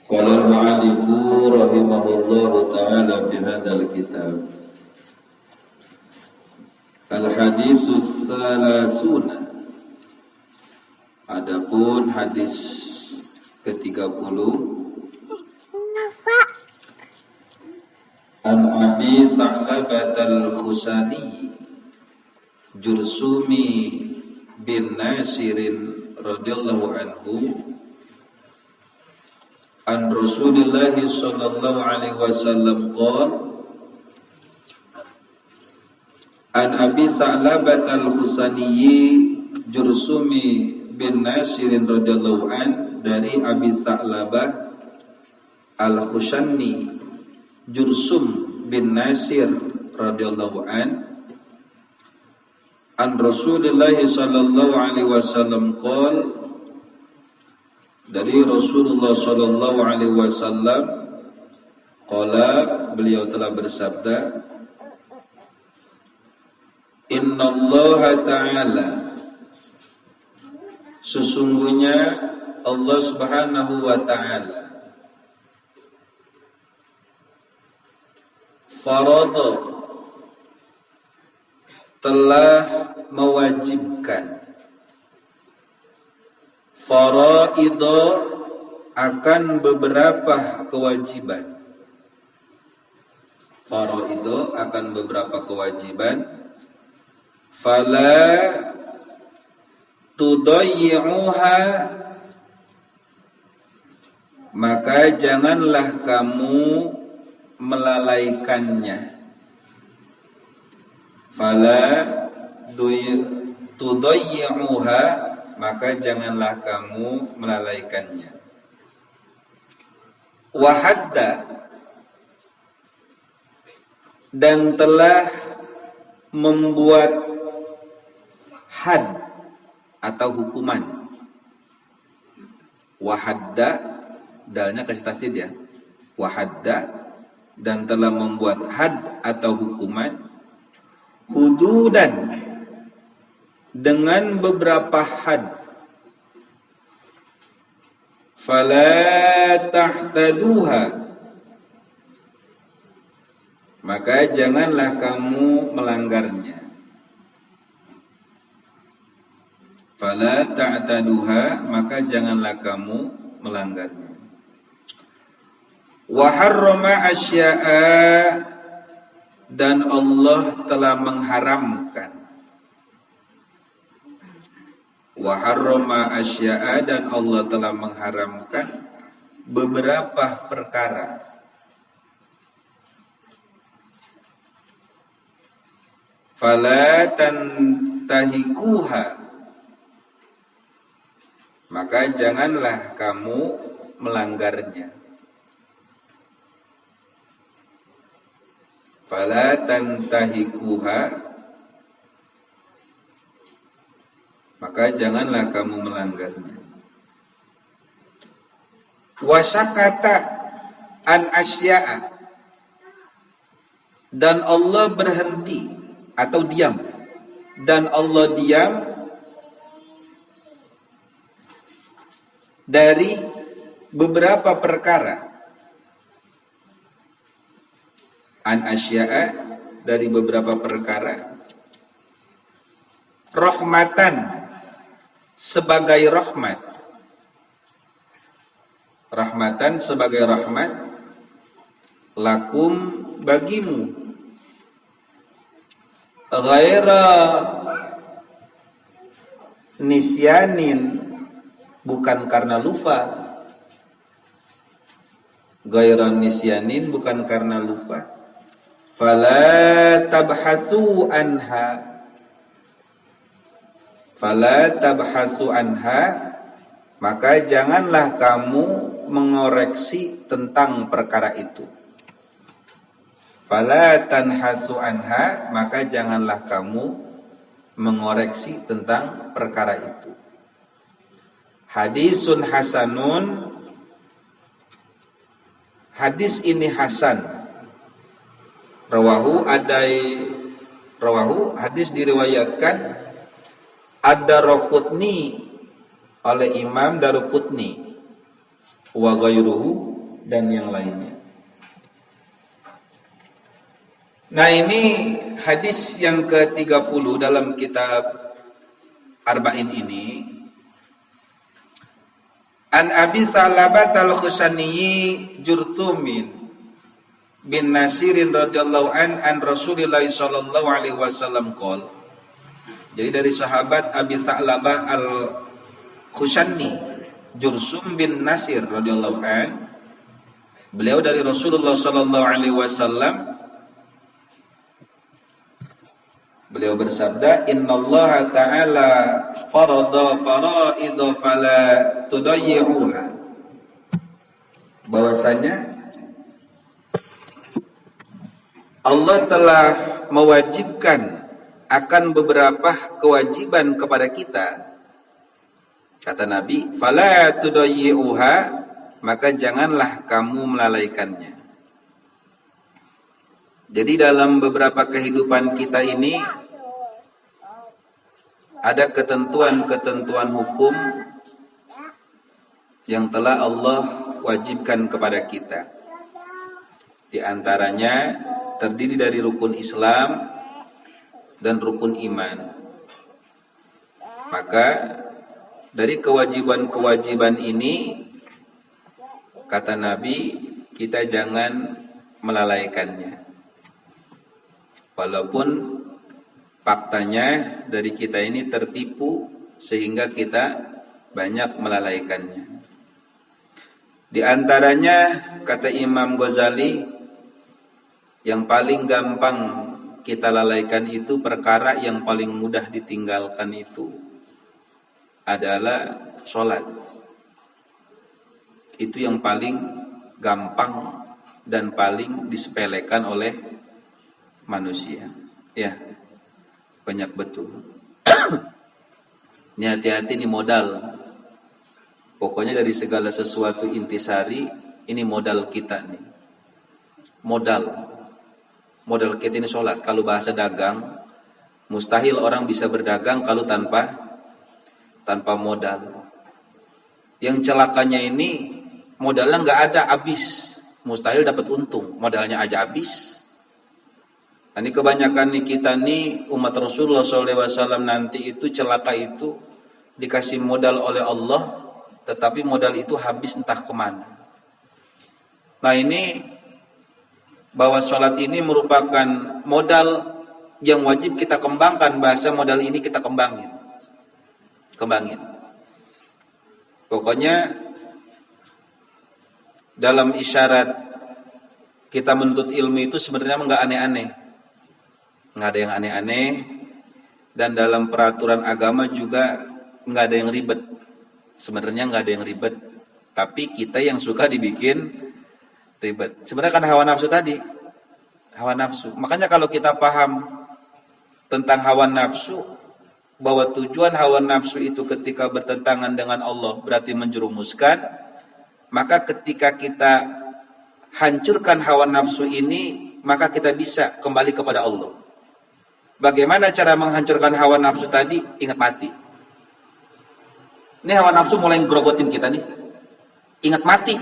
قال المؤلف رحمه الله تعالى في هذا الكتاب الحديث الثلاثون. Adapun hadis ke-30 An Abi Sa'labah al-Khusani Jursumi bin Nasirin radhiyallahu anhu an Rasulillah sallallahu alaihi wasallam qala An Abi Sa'labah al-Khusani Jursumi bin Nasirin radhiyallahu an, dari Abi Sa'labah al-Khusani Jursum bin Nasir radhiyallahu an Rasulullah sallallahu alaihi wasallam qala, dari Rasulullah sallallahu alaihi wasallam qala, beliau telah bersabda, innallaha ta'ala, sesungguhnya Allah subhanahu wa ta'ala farada, telah mewajibkan, faraida, akan beberapa kewajiban, faraida, akan beberapa kewajiban, fala tudayyi'uha, maka janganlah kamu melalaikannya, fala tudayyi'uha, maka janganlah kamu melalaikannya, wahadda, dan telah membuat had atau hukuman. Wahadda, dalnya kasih tasdid ya. Wahadda, dan telah membuat had atau hukuman, hududan, dengan beberapa had, fala ta'taduha, maka janganlah kamu melanggarnya, fala ta'taduha, maka janganlah kamu melanggarnya. Wa harrama asya'a, dan Allah telah mengharamkan, wa harrama asya'a, dan Allah telah mengharamkan beberapa perkara, fala tantahikuha, maka janganlah kamu melanggarnya, fala tantahikuha, maka janganlah kamu melanggarnya. Wasakata an asya'a, dan Allah berhenti atau diam, dan Allah diam dari beberapa perkara, an asya'a, dari beberapa perkara, rahmatan, sebagai rahmat, rahmatan sebagai rahmat, lakum, bagimu, ghaira nisyanin, bukan karena lupa, ghaira nisyanin, bukan karena lupa, fala tabhasu anha, fala tabhasu anha, maka janganlah kamu mengoreksi tentang perkara itu, fala tanhasu anha, maka janganlah kamu mengoreksi tentang perkara itu. Hadisun hasanun, hadis ini hasan, rawahu hadis diriwayatkan Ad-Daraqutni, oleh Imam Daruqutni, wa ghairuhu, dan yang lainnya. Nah, ini hadis yang ke-30 dalam kitab Arba'in ini. An Abi Tha'labah al-Khushani Jurthumin bin Nasirin radhiyallahu an Rasulillah sallallahu alaihi wasallam qol. Jadi dari sahabat Abi Tha'labah al-Khushani Jurthum bin Nasir radhiyallahu an, beliau dari Rasulullah sallallahu alaihi wasallam, beliau bersabda, innallaha ta'ala farada faraidha fala tudayyi'uha. Bahwasanya Allah telah mewajibkan akan beberapa kewajiban kepada kita. Kata Nabi, fala tudayyi'uha, maka janganlah kamu melalaikannya. Jadi dalam beberapa kehidupan kita ini ada ketentuan-ketentuan hukum yang telah Allah wajibkan kepada kita. Di antaranya terdiri dari rukun Islam dan rukun iman. Maka dari kewajiban-kewajiban ini, kata Nabi, kita jangan melalaikannya. Walaupun faktanya dari kita ini tertipu sehingga kita banyak melalaikannya. Di antaranya kata Imam Ghazali, yang paling gampang kita lalaikan itu, perkara yang paling mudah ditinggalkan itu adalah sholat. Itu yang paling gampang dan paling disepelekan oleh manusia. Ya, banyak betul. Ini hati-hati, ini modal. Pokoknya dari segala sesuatu intisari, ini modal kita nih. Modal kita ini sholat. Kalau bahasa dagang, mustahil orang bisa berdagang kalau tanpa modal. Yang celakanya ini, modalnya nggak ada, habis. Mustahil dapat untung, modalnya aja habis. Ini kebanyakan nih kita nih umat Rasulullah SAW nanti itu celaka itu dikasih modal oleh Allah, tetapi modal itu habis entah kemana. Nah, ini bahwa sholat ini merupakan modal yang wajib kita kembangkan. Bahasa modal ini kita kembangin. Pokoknya dalam isyarat kita menuntut ilmu itu sebenarnya nggak aneh-aneh. Nggak ada yang aneh-aneh, dan dalam peraturan agama juga nggak ada yang ribet. Sebenarnya nggak ada yang ribet, tapi kita yang suka dibikin ribet. Sebenarnya kan hawa nafsu tadi, hawa nafsu. Makanya kalau kita paham tentang hawa nafsu, bahwa tujuan hawa nafsu itu ketika bertentangan dengan Allah berarti menjerumuskan, maka ketika kita hancurkan hawa nafsu ini, maka kita bisa kembali kepada Allah. Bagaimana cara menghancurkan hawa nafsu tadi? Ingat mati. Ini hawa nafsu mulai ngegrogotin kita nih. Ingat mati,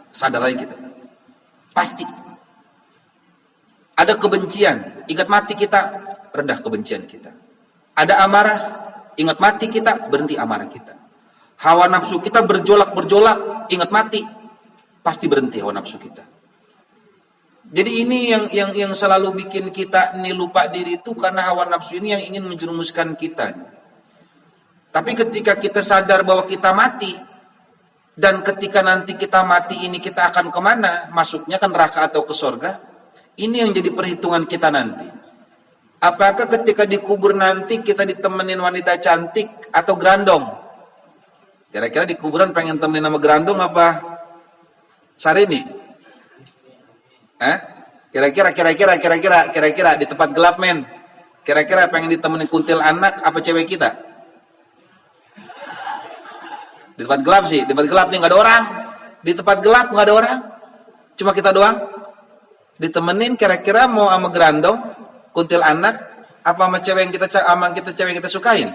sadar lagi kita. Pasti. Ada kebencian, ingat mati kita, redah kebencian kita. Ada amarah, ingat mati kita, berhenti amarah kita. Hawa nafsu kita berjolak, ingat mati, pasti berhenti hawa nafsu kita. Jadi ini yang selalu bikin kita ini lupa diri itu karena hawa nafsu ini yang ingin menjerumuskan kita. Tapi ketika kita sadar bahwa kita mati, dan ketika nanti kita mati ini kita akan kemana? Masuknya ke neraka atau ke surga? Ini yang jadi perhitungan kita nanti. Apakah ketika dikubur nanti kita ditemenin wanita cantik atau gerandong? Kira-kira di kuburan pengen temenin sama gerandong apa Sarini? Kira-kira di tempat gelap, men. Kira-kira pengen ditemenin kuntil anak apa cewek kita? Di tempat gelap sih, di tempat gelap nih nggak ada orang. Di tempat gelap nggak ada orang, cuma kita doang. Ditemenin kira-kira mau sama gerandong, kuntil anak, apa sama cewek yang cewek yang kita sukain?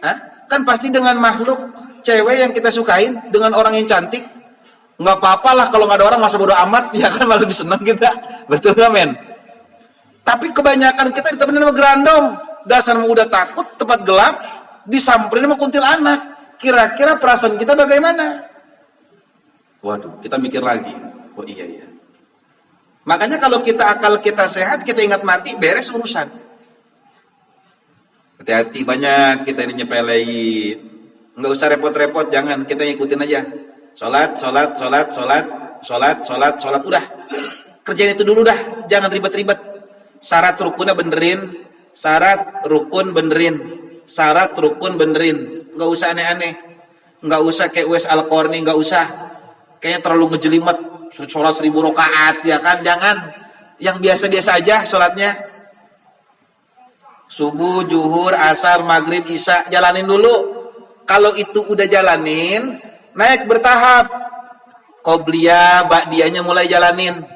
Hah? Kan pasti dengan makhluk cewek yang kita sukain, dengan orang yang cantik. Nggak apa-apa lah kalau nggak ada orang, masa bodo amat, ya kan, malah lebih senang kita. Betul nggak, men? Tapi kebanyakan kita ditemenin sama gerandong, dasar udah takut, tempat gelap, disamperin sama kuntilanak. Kira-kira perasaan kita bagaimana? Waduh, kita mikir lagi. Oh iya. Makanya kalau akal kita sehat, kita ingat mati, beres urusan. Hati-hati, banyak kita ini nyepelein. Nggak usah repot-repot, jangan, kita ikutin aja. Sholat, udah. Kerjain itu dulu dah, jangan ribet-ribet. Syarat rukunnya benerin, syarat rukun benerin. Nggak usah aneh-aneh. Nggak usah kayak Uwais Al-Qarni, nggak usah. Kayaknya terlalu ngejelimet, sholat 1000 rakaat, ya kan? Jangan. Yang biasa-biasa aja sholatnya. Subuh, zuhur, asar, maghrib, isya, jalanin dulu. Kalau itu udah jalanin, naik bertahap. Qobliyah, ba'diyahnya mulai jalanin.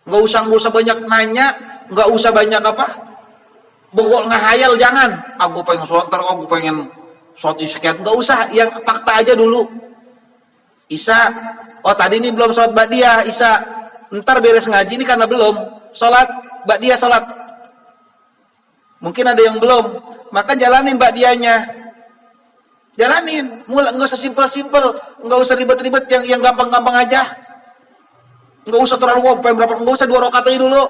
Nggak usah banyak nanya, nggak usah banyak bogol ngahayal, jangan. Aku pengen sholat, aku pengen sholat isya, nggak usah. Yang fakta aja dulu. Isya, oh tadi ini belum sholat ba'diyah, isya. Ntar beres ngaji ini karena belum sholat ba'diyah sholat. Mungkin ada yang belum, maka jalanin ba'diyahnya. Jalanin, mulai, nggak usah simpel, nggak usah ribet-ribet, yang gampang-gampang aja. Nggak usah terlalu berapa, nggak usah 2 rakaat aja dulu.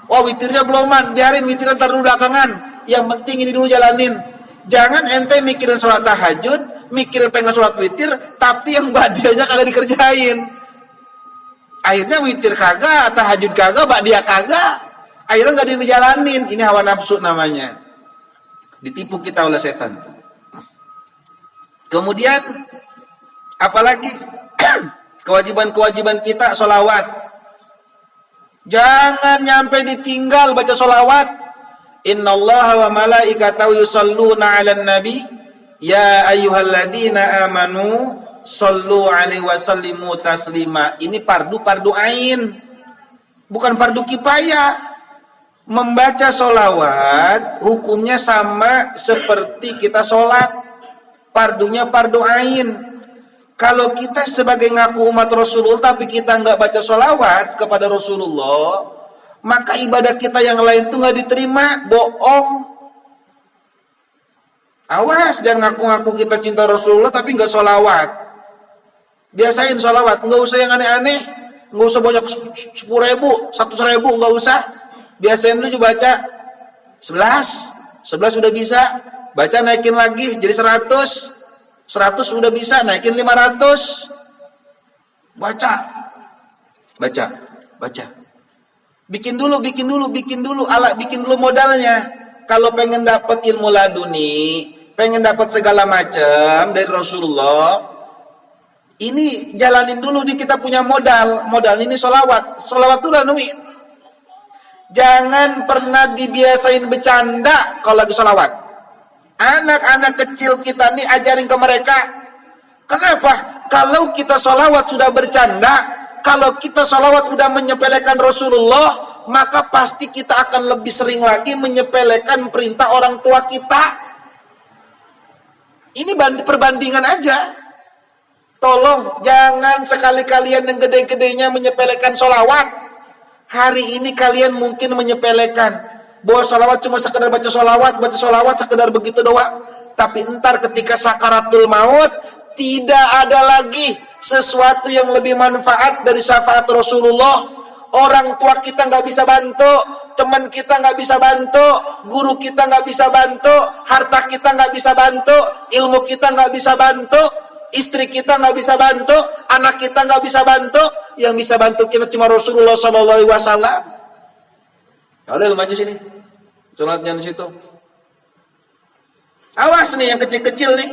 Witirnya beloman, biarin witirnya ntar dulu belakangan. Yang penting ini dulu jalanin. Jangan ente mikirin sholat tahajud, mikirin pengen sholat witir, tapi yang ba'diyahnya kagak dikerjain. Akhirnya witir kagak, tahajud kagak, ba'diyah kagak. Akhirnya nggak dijalanin. Ini hawa nafsu namanya. Ditipu kita oleh setan. Kemudian apalagi kewajiban-kewajiban kita, sholawat. Jangan nyampe ditinggal baca sholawat. Innallaha wa malaikatahu yusholluna 'alan nabi ya ayyuhalladzina amanu shollu 'alaihi wa sallimu taslima. Ini fardu ain, bukan fardu kifayah. Membaca sholawat hukumnya sama seperti kita sholat. Fardunya fardu ain. Kalau kita sebagai ngaku umat Rasulullah tapi kita nggak baca sholawat kepada Rasulullah, maka ibadah kita yang lain tuh nggak diterima, bohong. Awas, jangan ngaku-ngaku kita cinta Rasulullah tapi nggak sholawat. Biasain sholawat, nggak usah yang aneh-aneh, nggak usah banyak 10.000, 100.000, nggak usah. Biasain dulu baca 11 udah bisa, baca naikin lagi jadi 100 udah bisa, naikin 500. Baca. Bikin dulu modalnya. Kalau pengen dapat ilmu laduni, pengen dapat segala macam dari Rasulullah, ini jalanin dulu. Kita punya modal ini sholawat tuh lanuin. Jangan pernah dibiasain bercanda kalau lagi sholawat. Anak-anak kecil kita nih ajarin ke mereka. Kenapa? Kalau kita sholawat sudah bercanda, kalau kita sholawat sudah menyepelekan Rasulullah, maka pasti kita akan lebih sering lagi menyepelekan perintah orang tua kita. Ini perbandingan aja. Tolong jangan sekali kalian yang gede-gedenya menyepelekan sholawat. Hari ini kalian mungkin menyepelekan bahwa sholawat cuma sekedar baca sholawat sekedar begitu doang. Tapi entar ketika sakaratul maut, tidak ada lagi sesuatu yang lebih manfaat dari syafaat Rasulullah. Orang tua kita nggak bisa bantu, teman kita nggak bisa bantu, guru kita nggak bisa bantu, harta kita nggak bisa bantu, ilmu kita nggak bisa bantu, istri kita nggak bisa bantu, anak kita nggak bisa bantu. Yang bisa bantu kita cuma Rasulullah SAW. Udah, lu maju sini. Sholatnya di situ. Awas nih yang kecil-kecil nih.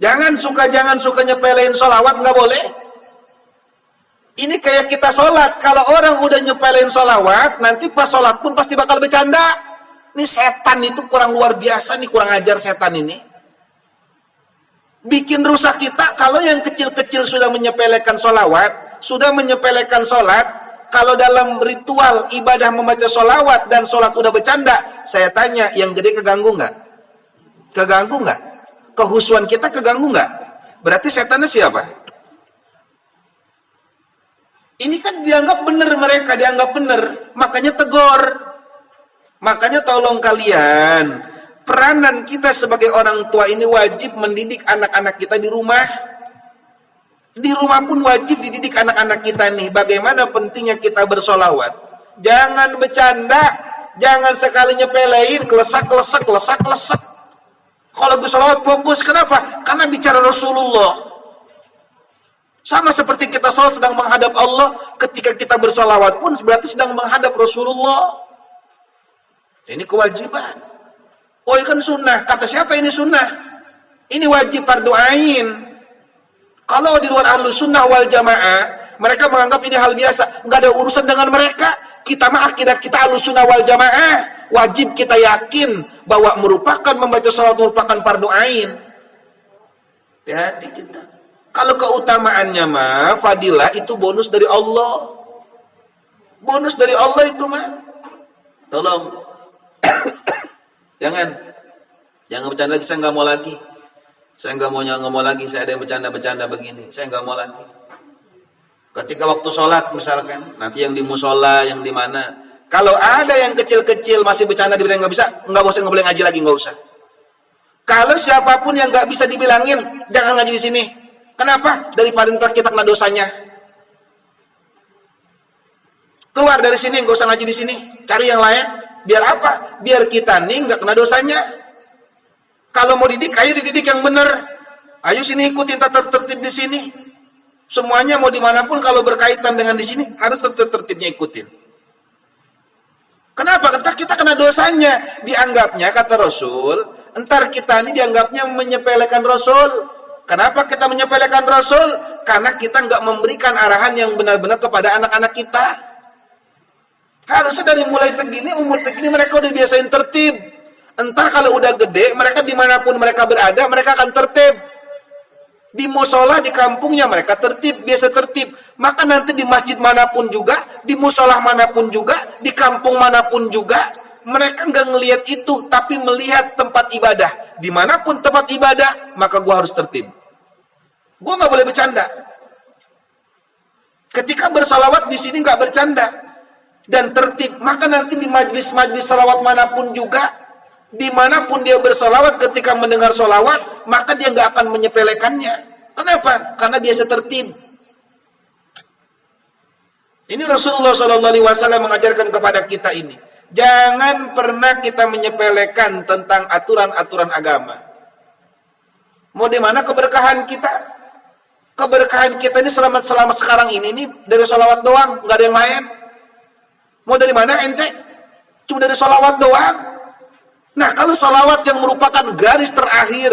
Jangan suka nyepelein sholawat, nggak boleh. Ini kayak kita sholat. Kalau orang udah nyepelein sholawat, nanti pas sholat pun pasti bakal bercanda. Ini setan itu kurang luar biasa nih, kurang ajar setan ini. Bikin rusak kita. Kalau yang kecil-kecil sudah menyepelekan sholawat, sudah menyepelekan sholat. Kalau dalam ritual ibadah membaca sholawat dan sholat udah bercanda, saya tanya, yang gede keganggu nggak? kehusuan kita keganggu nggak? Berarti setannya siapa? Ini kan dianggap benar, mereka dianggap benar, makanya tegur. Makanya tolong kalian, peranan kita sebagai orang tua ini wajib mendidik anak-anak kita di rumah. Di rumah pun wajib dididik anak-anak kita nih, bagaimana pentingnya kita bersolawat. Jangan bercanda, jangan sekali nyepelein, kelesak. Kalau bersolawat fokus, kenapa? Karena bicara Rasulullah. Sama seperti kita sholat sedang menghadap Allah, ketika kita bersolawat pun berarti sedang menghadap Rasulullah. Ini kewajiban. Oh, ini kan sunnah. Kata siapa ini sunnah? Ini wajib fardu ain. Kalau di luar ahlus sunnah wal jamaah, mereka menganggap ini hal biasa, nggak ada urusan dengan mereka. Kita mah akidah kita ahlus sunnah wal jamaah, wajib kita yakin bahwa membaca salat merupakan fardu ain. Hati kita. Kalau keutamaannya mah fadilah itu bonus dari Allah. Bonus dari Allah itu mah. Tolong. Jangan bercanda lagi, saya nggak mau lagi. Saya nggak mau lagi, saya ada yang bercanda begini. Saya nggak mau lagi. Ketika waktu sholat misalkan, nanti yang di musola, yang di mana. Kalau ada yang kecil-kecil masih bercanda dibilang nggak bisa, nggak boleh ngaji lagi, nggak usah. Kalau siapapun yang nggak bisa dibilangin, jangan ngaji di sini. Kenapa? Daripada ntar kita kena dosanya. Keluar dari sini, nggak usah ngaji di sini. Cari yang lain. Biar apa? Biar kita nih nggak kena dosanya. Kalau mau didik, ayo dididik yang benar. Ayo sini ikutin tata tertib di sini. Semuanya mau dimanapun kalau berkaitan dengan di sini harus tata tertibnya ikutin. Kenapa? Entar kita kena dosanya. Dianggapnya kata Rasul, entar kita ini dianggapnya menyepelekan Rasul. Kenapa kita menyepelekan Rasul? Karena kita nggak memberikan arahan yang benar-benar kepada anak-anak kita. Harusnya dari mulai segini, umur segini mereka udah biasain tertib. Entar kalau udah gede, mereka dimanapun mereka berada, mereka akan tertib. Di musola, di kampungnya mereka tertib, biasa tertib. Maka nanti di masjid manapun juga, di musola manapun juga, di kampung manapun juga, mereka nggak ngelihat itu, tapi melihat tempat ibadah. Dimanapun tempat ibadah, maka gua harus tertib. Gua nggak boleh bercanda. Ketika bersalawat di sini nggak bercanda dan tertib, maka nanti di majlis-majlis salawat manapun juga, dimanapun dia bersolawat, ketika mendengar solawat, maka dia nggak akan menyepelekannya. Kenapa? Karena biasa tertib. Ini Rasulullah SAW mengajarkan kepada kita ini. Jangan pernah kita menyepelekan tentang aturan-aturan agama. Mau di mana keberkahan kita? Keberkahan kita ini selama sekarang ini dari solawat doang, nggak ada yang lain. Mau dari mana ente? Cuma dari solawat doang. Nah, kalau salawat yang merupakan garis terakhir,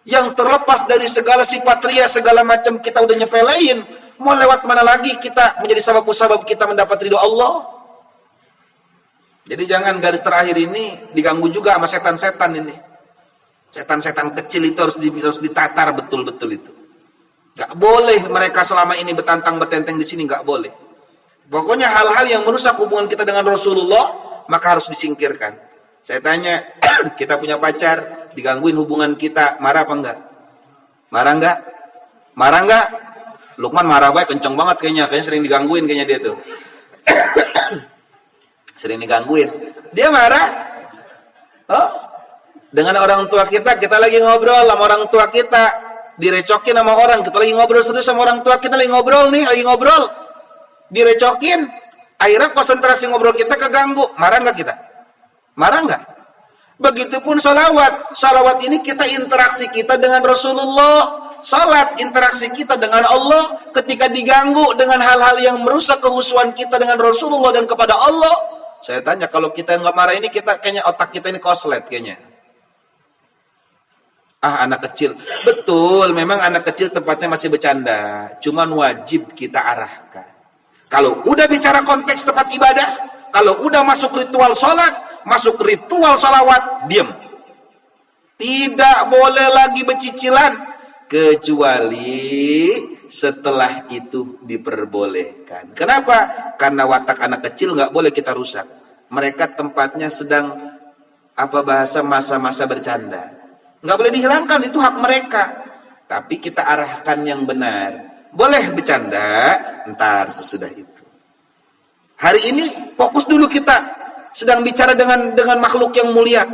yang terlepas dari segala sifat ria, segala macam kita udah nyepelein, mau lewat mana lagi kita menjadi sabab kita mendapat ridho Allah? Jadi jangan garis terakhir ini diganggu juga sama setan-setan ini. Setan-setan kecil itu harus ditatar betul-betul itu. Gak boleh mereka selama ini betantang-betenteng di sini, gak boleh. Pokoknya hal-hal yang merusak hubungan kita dengan Rasulullah, maka harus disingkirkan. Saya tanya, kita punya pacar, digangguin hubungan kita, marah apa enggak? Marah enggak? Marah enggak? Lukman marah baik, kenceng banget kayaknya sering digangguin kayaknya dia tuh. Sering digangguin. Dia marah? Oh? Dengan orang tua kita lagi ngobrol sama orang tua kita, direcokin sama orang, kita lagi ngobrol serius sama orang tua kita, lagi ngobrol, direcokin, akhirnya konsentrasi ngobrol kita keganggu, marah enggak kita? Marah enggak? Begitupun salawat. Salawat ini kita interaksi kita dengan Rasulullah. Salat interaksi kita dengan Allah. Ketika diganggu dengan hal-hal yang merusak kehusuan kita dengan Rasulullah dan kepada Allah, saya tanya, kalau kita nggak marah ini, kita kayaknya otak kita ini koslet kayaknya. Anak kecil. Betul, memang anak kecil tempatnya masih bercanda. Cuman wajib kita arahkan. Kalau udah bicara konteks tempat ibadah, kalau udah masuk ritual sholat, masuk ritual salawat, diam. Tidak boleh lagi bercicilan, kecuali setelah itu diperbolehkan. Kenapa? Karena watak anak kecil nggak boleh kita rusak. Mereka tempatnya sedang masa-masa bercanda. Nggak boleh dihilangkan, itu hak mereka. Tapi kita arahkan yang benar. Boleh bercanda, ntar sesudah itu. Hari ini fokus dulu kita sedang bicara dengan makhluk yang mulia.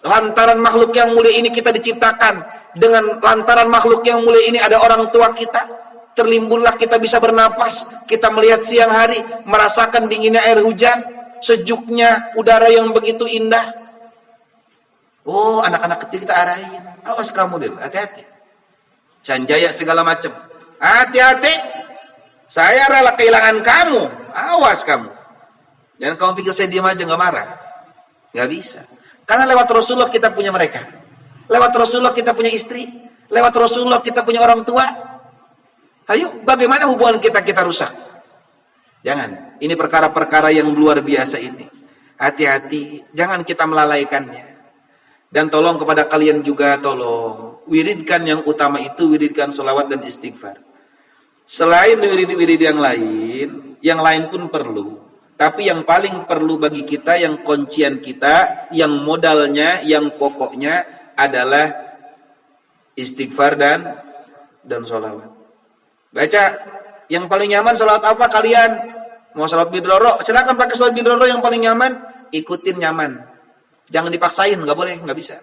Lantaran makhluk yang mulia ini kita diciptakan. Dengan lantaran makhluk yang mulia ini ada orang tua kita. Terlimbunlah kita bisa bernapas. Kita melihat siang hari, merasakan dinginnya air hujan, sejuknya udara yang begitu indah. Oh, anak-anak kecil kita arahin. Awas kamu, Del, hati-hati. Sanjaya segala macam. Hati-hati. Saya rela kehilangan kamu. Awas kamu. Jangan kamu pikir saya diam aja nggak marah. Nggak bisa. Karena lewat Rasulullah kita punya mereka. Lewat Rasulullah kita punya istri. Lewat Rasulullah kita punya orang tua. Ayo, bagaimana hubungan kita rusak? Jangan. Ini perkara-perkara yang luar biasa ini. Hati-hati. Jangan kita melalaikannya. Dan tolong kepada kalian juga, tolong wiridkan yang utama itu, wiridkan sholawat dan istighfar. Selain wirid-wirid yang lain pun perlu. Tapi yang paling perlu bagi kita, yang kuncian kita, yang modalnya, yang pokoknya adalah istighfar dan sholawat. Baca, yang paling nyaman sholawat apa kalian? Mau sholawat bidroro, silakan pakai sholawat bidroro yang paling nyaman, ikutin nyaman. Jangan dipaksain, nggak boleh, nggak bisa.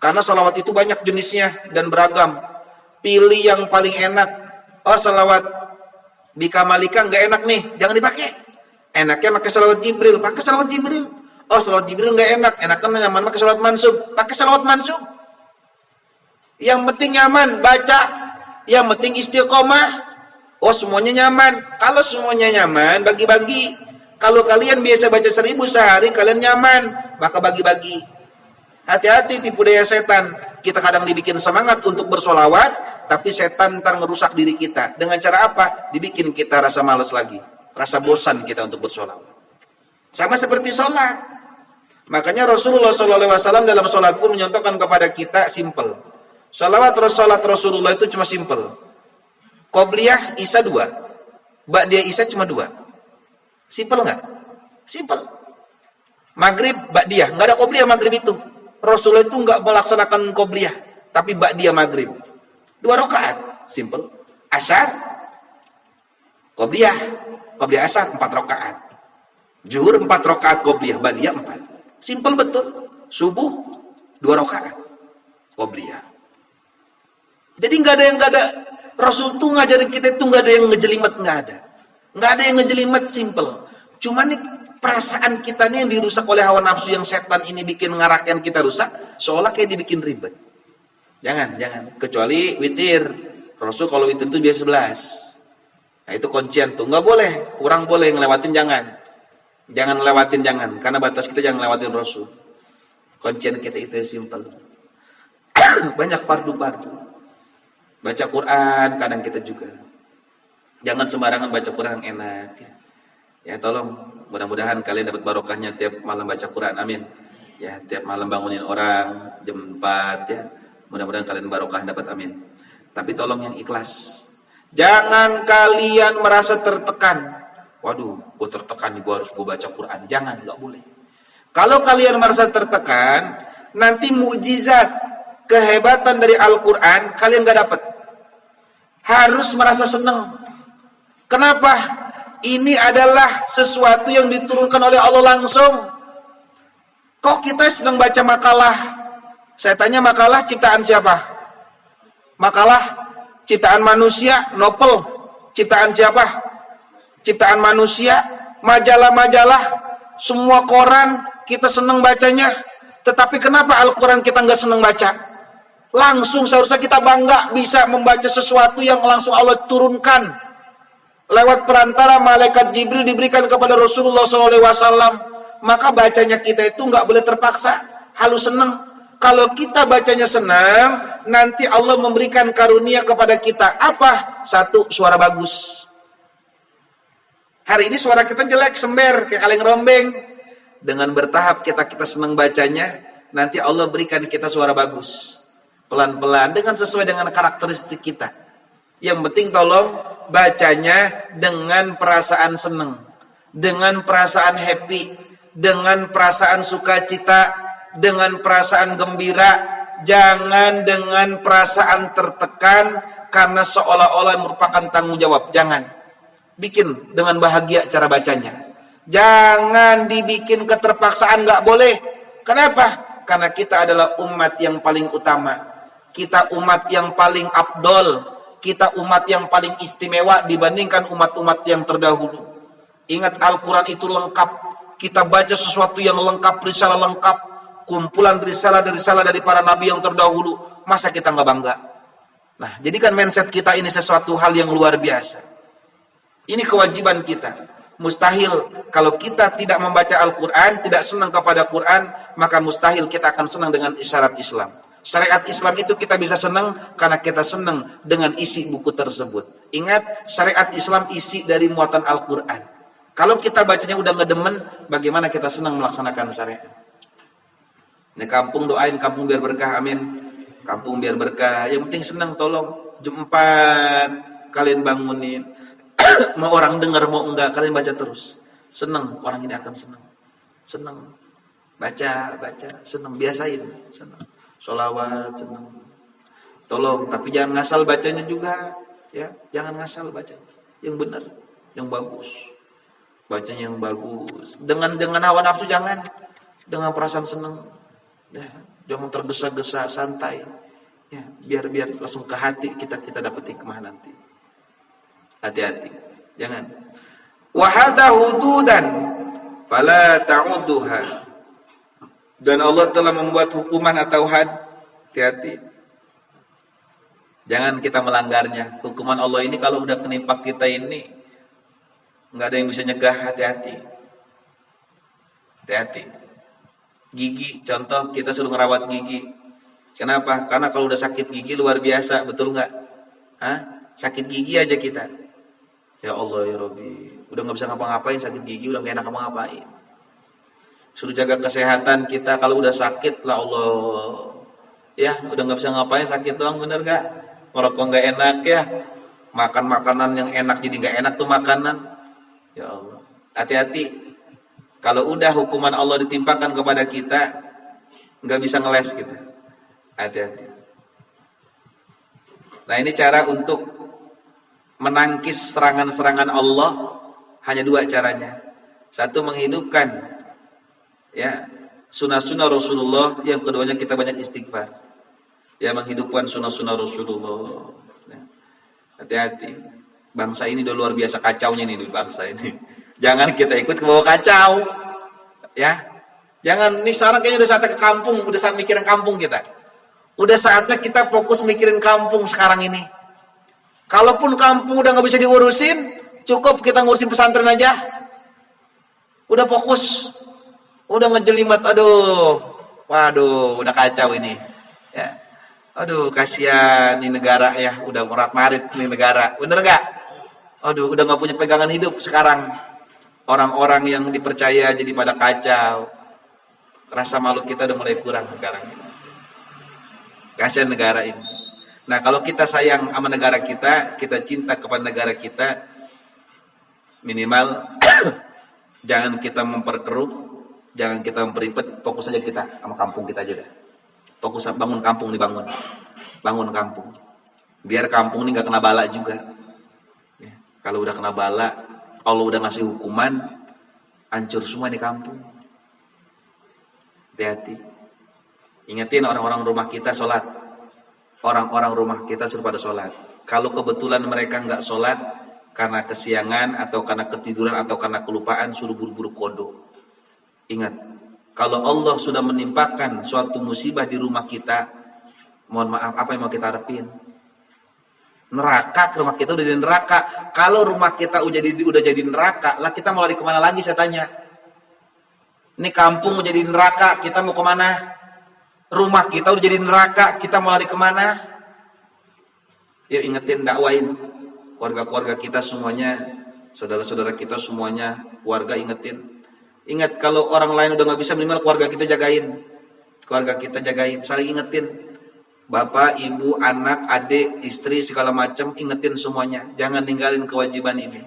Karena sholawat itu banyak jenisnya dan beragam. Pilih yang paling enak. Oh, sholawat Bika Malika nggak enak nih, jangan dipakai. Enaknya pakai sholawat Jibril, pakai sholawat Jibril. Oh, sholawat Jibril nggak enak, enakan nyaman pakai sholawat Mansub, pakai sholawat Mansub. Yang penting nyaman, baca. Yang penting istiqomah. Oh, semuanya nyaman. Kalau semuanya nyaman, bagi-bagi. Kalau kalian biasa baca 1000 sehari, kalian nyaman, maka bagi-bagi. Hati-hati tipu daya setan. Kita kadang dibikin semangat untuk bersolawat, tapi setan ntar ngerusak diri kita. Dengan cara apa? Dibikin kita rasa malas lagi. Rasa bosan kita untuk bersolawat. Sama seperti sholat. Makanya Rasulullah SAW dalam sholat pun menyontohkan kepada kita simple. Sholat Rasulullah itu cuma simple. Qobliyah Isya 2. Ba'diyah Isya cuma 2. Simple nggak? Simple. Maghrib, ba'diyah. Nggak ada qobliyah maghrib itu. Rasulullah itu nggak melaksanakan qobliyah. Tapi ba'diyah maghrib. 2 rakaat. Simple. Asyar. Qobliyah. Qobliyah asyar 4 rakaat. Zuhur 4 rakaat qobliyah. Ba'diyah 4. Simple betul. Subuh 2 rakaat. Qobliyah. Jadi nggak ada. Rasul tuh ngajarin kita itu nggak ada yang ngejelimet, nggak ada. Nggak ada yang ngejelimet, simple. Cuma nih perasaan kita nih yang dirusak oleh hawa nafsu yang setan ini bikin ngarahkan kita rusak, seolah kayak dibikin ribet. Jangan. Kecuali witir. Rasul kalau witir itu biasa 11. Nah itu kuncian tuh. Nggak boleh, kurang boleh, ngelewatin jangan. Jangan lewatin, jangan. Karena batas kita jangan lewatin Rasul. Kuncian kita itu simple. Banyak pardu-pardu. Baca Quran kadang kita juga. Jangan sembarangan baca Quran yang enak ya. Ya tolong, mudah-mudahan kalian dapat barokahnya tiap malam baca Quran. Amin. Ya, tiap malam bangunin orang jam 4 ya. Mudah-mudahan kalian barokah dapat, amin. Tapi tolong yang ikhlas. Jangan kalian merasa tertekan. Waduh, gue tertekan nih, gue harus baca Quran. Jangan, nggak boleh. Kalau kalian merasa tertekan, nanti mukjizat, kehebatan dari Al-Quran kalian gak dapat. Harus merasa senang. Kenapa? Ini adalah sesuatu yang diturunkan oleh Allah langsung. Kok kita sedang baca makalah? Saya tanya, makalah ciptaan siapa? Makalah ciptaan manusia, novel ciptaan siapa? Ciptaan manusia. Majalah-majalah, semua koran kita senang bacanya. Tetapi kenapa Al-Quran kita nggak senang baca? Langsung seharusnya kita bangga bisa membaca sesuatu yang langsung Allah turunkan. Lewat perantara malaikat Jibril diberikan kepada Rasulullah SAW. Maka bacanya kita itu nggak boleh terpaksa, halus senang. Kalau kita bacanya senang, nanti Allah memberikan karunia kepada kita. Apa? 1, suara bagus. Hari ini suara kita jelek, sember, kayak kaleng rombeng. Dengan bertahap kita senang bacanya, nanti Allah berikan kita suara bagus. Pelan-pelan, dengan sesuai dengan karakteristik kita. Yang penting tolong bacanya dengan perasaan senang, dengan perasaan happy, dengan perasaan sukacita, dengan perasaan gembira, jangan dengan perasaan tertekan karena seolah-olah merupakan tanggung jawab. Jangan. Bikin dengan bahagia cara bacanya. Jangan dibikin keterpaksaan, nggak boleh. Kenapa? Karena kita adalah umat yang paling utama. Kita umat yang paling afdol. Kita umat yang paling istimewa dibandingkan umat-umat yang terdahulu. Ingat, Al-Quran itu lengkap. Kita baca sesuatu yang lengkap, risalah lengkap. Kumpulan risalah dari para nabi yang terdahulu. Masa kita nggak bangga? Nah, jadikan mindset kita ini sesuatu hal yang luar biasa. Ini kewajiban kita. Mustahil kalau kita tidak membaca Al-Quran, tidak senang kepada Quran, maka mustahil kita akan senang dengan isyarat Islam. Syariat Islam itu kita bisa senang karena kita senang dengan isi buku tersebut. Ingat, syariat Islam isi dari muatan Al-Quran. Kalau kita bacanya udah ngedemen, bagaimana kita senang melaksanakan syariat? Ini kampung, doain kampung biar berkah, amin. Kampung biar berkah. Yang penting senang, tolong. Jam 4 kalian bangunin. Mau orang dengar mau enggak, kalian baca terus. Senang, orang ini akan senang. Senang. Baca, senang. Biasain, senang. Sholawat, senang. Tolong, tapi jangan ngasal bacanya juga. Ya, jangan ngasal bacanya. Yang benar, yang bagus. Bacanya yang bagus. Dengan hawa nafsu jangan. Dengan perasaan senang. Ya, jangan tergesa-gesa, santai. Ya, biar langsung ke hati kita dapat hikmah nanti. Hati-hati. Jangan. Wa hadha hududan fala ta'udduha. Dan Allah telah membuat hukuman atau had. Hati-hati. Jangan kita melanggarnya. Hukuman Allah ini kalau udah kenimpa kita ini nggak ada yang bisa nyegah. Hati-hati. Hati-hati. Gigi, contoh kita suruh ngerawat gigi. Kenapa? Karena kalau udah sakit gigi luar biasa, betul nggak? Sakit gigi aja kita. Ya Allah ya Rabbi, udah nggak bisa ngapa-ngapain, sakit gigi udah nggak enak ngapa-ngapain. Suruh jaga kesehatan kita, kalau udah sakit lah Allah. Ya udah nggak bisa ngapain, sakit doang, bener nggak? Ngerokok nggak enak ya, makan makanan yang enak jadi nggak enak tuh makanan. Ya Allah, hati-hati. Kalau udah hukuman Allah ditimpakan kepada kita, nggak bisa ngeles kita. Hati-hati. Nah, ini cara untuk menangkis serangan-serangan Allah. Hanya dua caranya. Satu, menghidupkan ya sunnah-sunnah Rasulullah. Yang keduanya kita banyak istighfar. Ya, menghidupkan sunnah-sunnah Rasulullah. Ya. Hati-hati. Bangsa ini udah luar biasa kacaunya nih, bangsa ini. Jangan kita ikut ke bawah kacau. Ya. Jangan, nih sekarang kayaknya udah saatnya ke kampung, udah saat mikirin kampung kita. Udah saatnya kita fokus mikirin kampung sekarang ini. Kalaupun kampung udah nggak bisa diurusin, cukup kita ngurusin pesantren aja. Udah fokus. Udah ngejelimet, waduh, udah kacau ini. Ya. Aduh, kasihan nih negara ya, udah morat-marit nih negara. Bener nggak? Aduh, udah nggak punya pegangan hidup sekarang. Orang-orang yang dipercaya jadi pada kacau. Rasa malu kita udah mulai kurang sekarang. Kasihan negara ini. Nah, kalau kita sayang sama negara kita cinta kepada negara kita, minimal jangan kita memperkeruh, jangan kita memperipet, fokus aja kita sama kampung kita aja dah. Fokus bangun kampung, dibangun. Bangun kampung. Biar kampung ini gak kena bala juga. Ya, kalau udah kena bala, Allah udah ngasih hukuman, hancur semua di kampung. Hati-hati. Ingatin orang-orang rumah kita sholat. Orang-orang rumah kita suruh pada sholat. Kalau kebetulan mereka gak sholat, karena kesiangan, atau karena ketiduran, atau karena kelupaan, suruh buru-buru kodok. Ingat, kalau Allah sudah menimpakan suatu musibah di rumah kita, mohon maaf, apa yang mau kita harapin? Neraka, rumah kita udah jadi neraka. Kalau rumah kita udah jadi neraka, lah kita mau lari kemana lagi, saya tanya? Ini kampung mau jadi neraka, kita mau kemana? Rumah kita udah jadi neraka, kita mau lari kemana? Yuk ingetin, dakwain keluarga-keluarga kita semuanya, saudara-saudara kita semuanya, keluarga ingetin. Ingat, kalau orang lain udah gak bisa, minimal keluarga kita jagain. Keluarga kita jagain, saling ingetin. Bapak, ibu, anak, adik, istri, segala macam, ingetin semuanya. Jangan ninggalin kewajiban ini.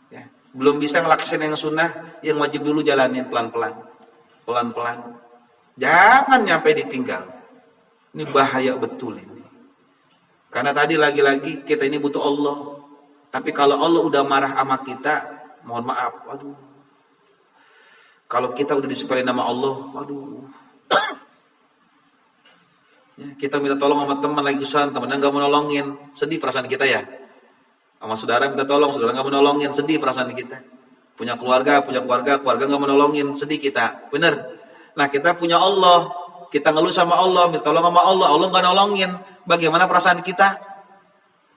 Ya. Belum bisa ngelaksanain yang sunnah, yang wajib dulu jalanin pelan-pelan. Pelan-pelan. Jangan nyampe ditinggal. Ini bahaya betul ini. Karena tadi lagi-lagi kita ini butuh Allah. Tapi kalau Allah udah marah sama kita, mohon maaf, aduh. Kalau kita udah disepelin nama Allah, aduh. Ya, kita minta tolong sama teman lagi kesusahan, temannya nggak mau nolongin, sedih perasaan kita ya. Sama saudara minta tolong, saudara nggak mau nolongin, sedih perasaan kita. Punya keluarga nggak mau nolongin, sedih kita, bener. Nah kita punya Allah, kita ngeluh sama Allah, minta tolong sama Allah, Allah nggak nolongin, bagaimana perasaan kita?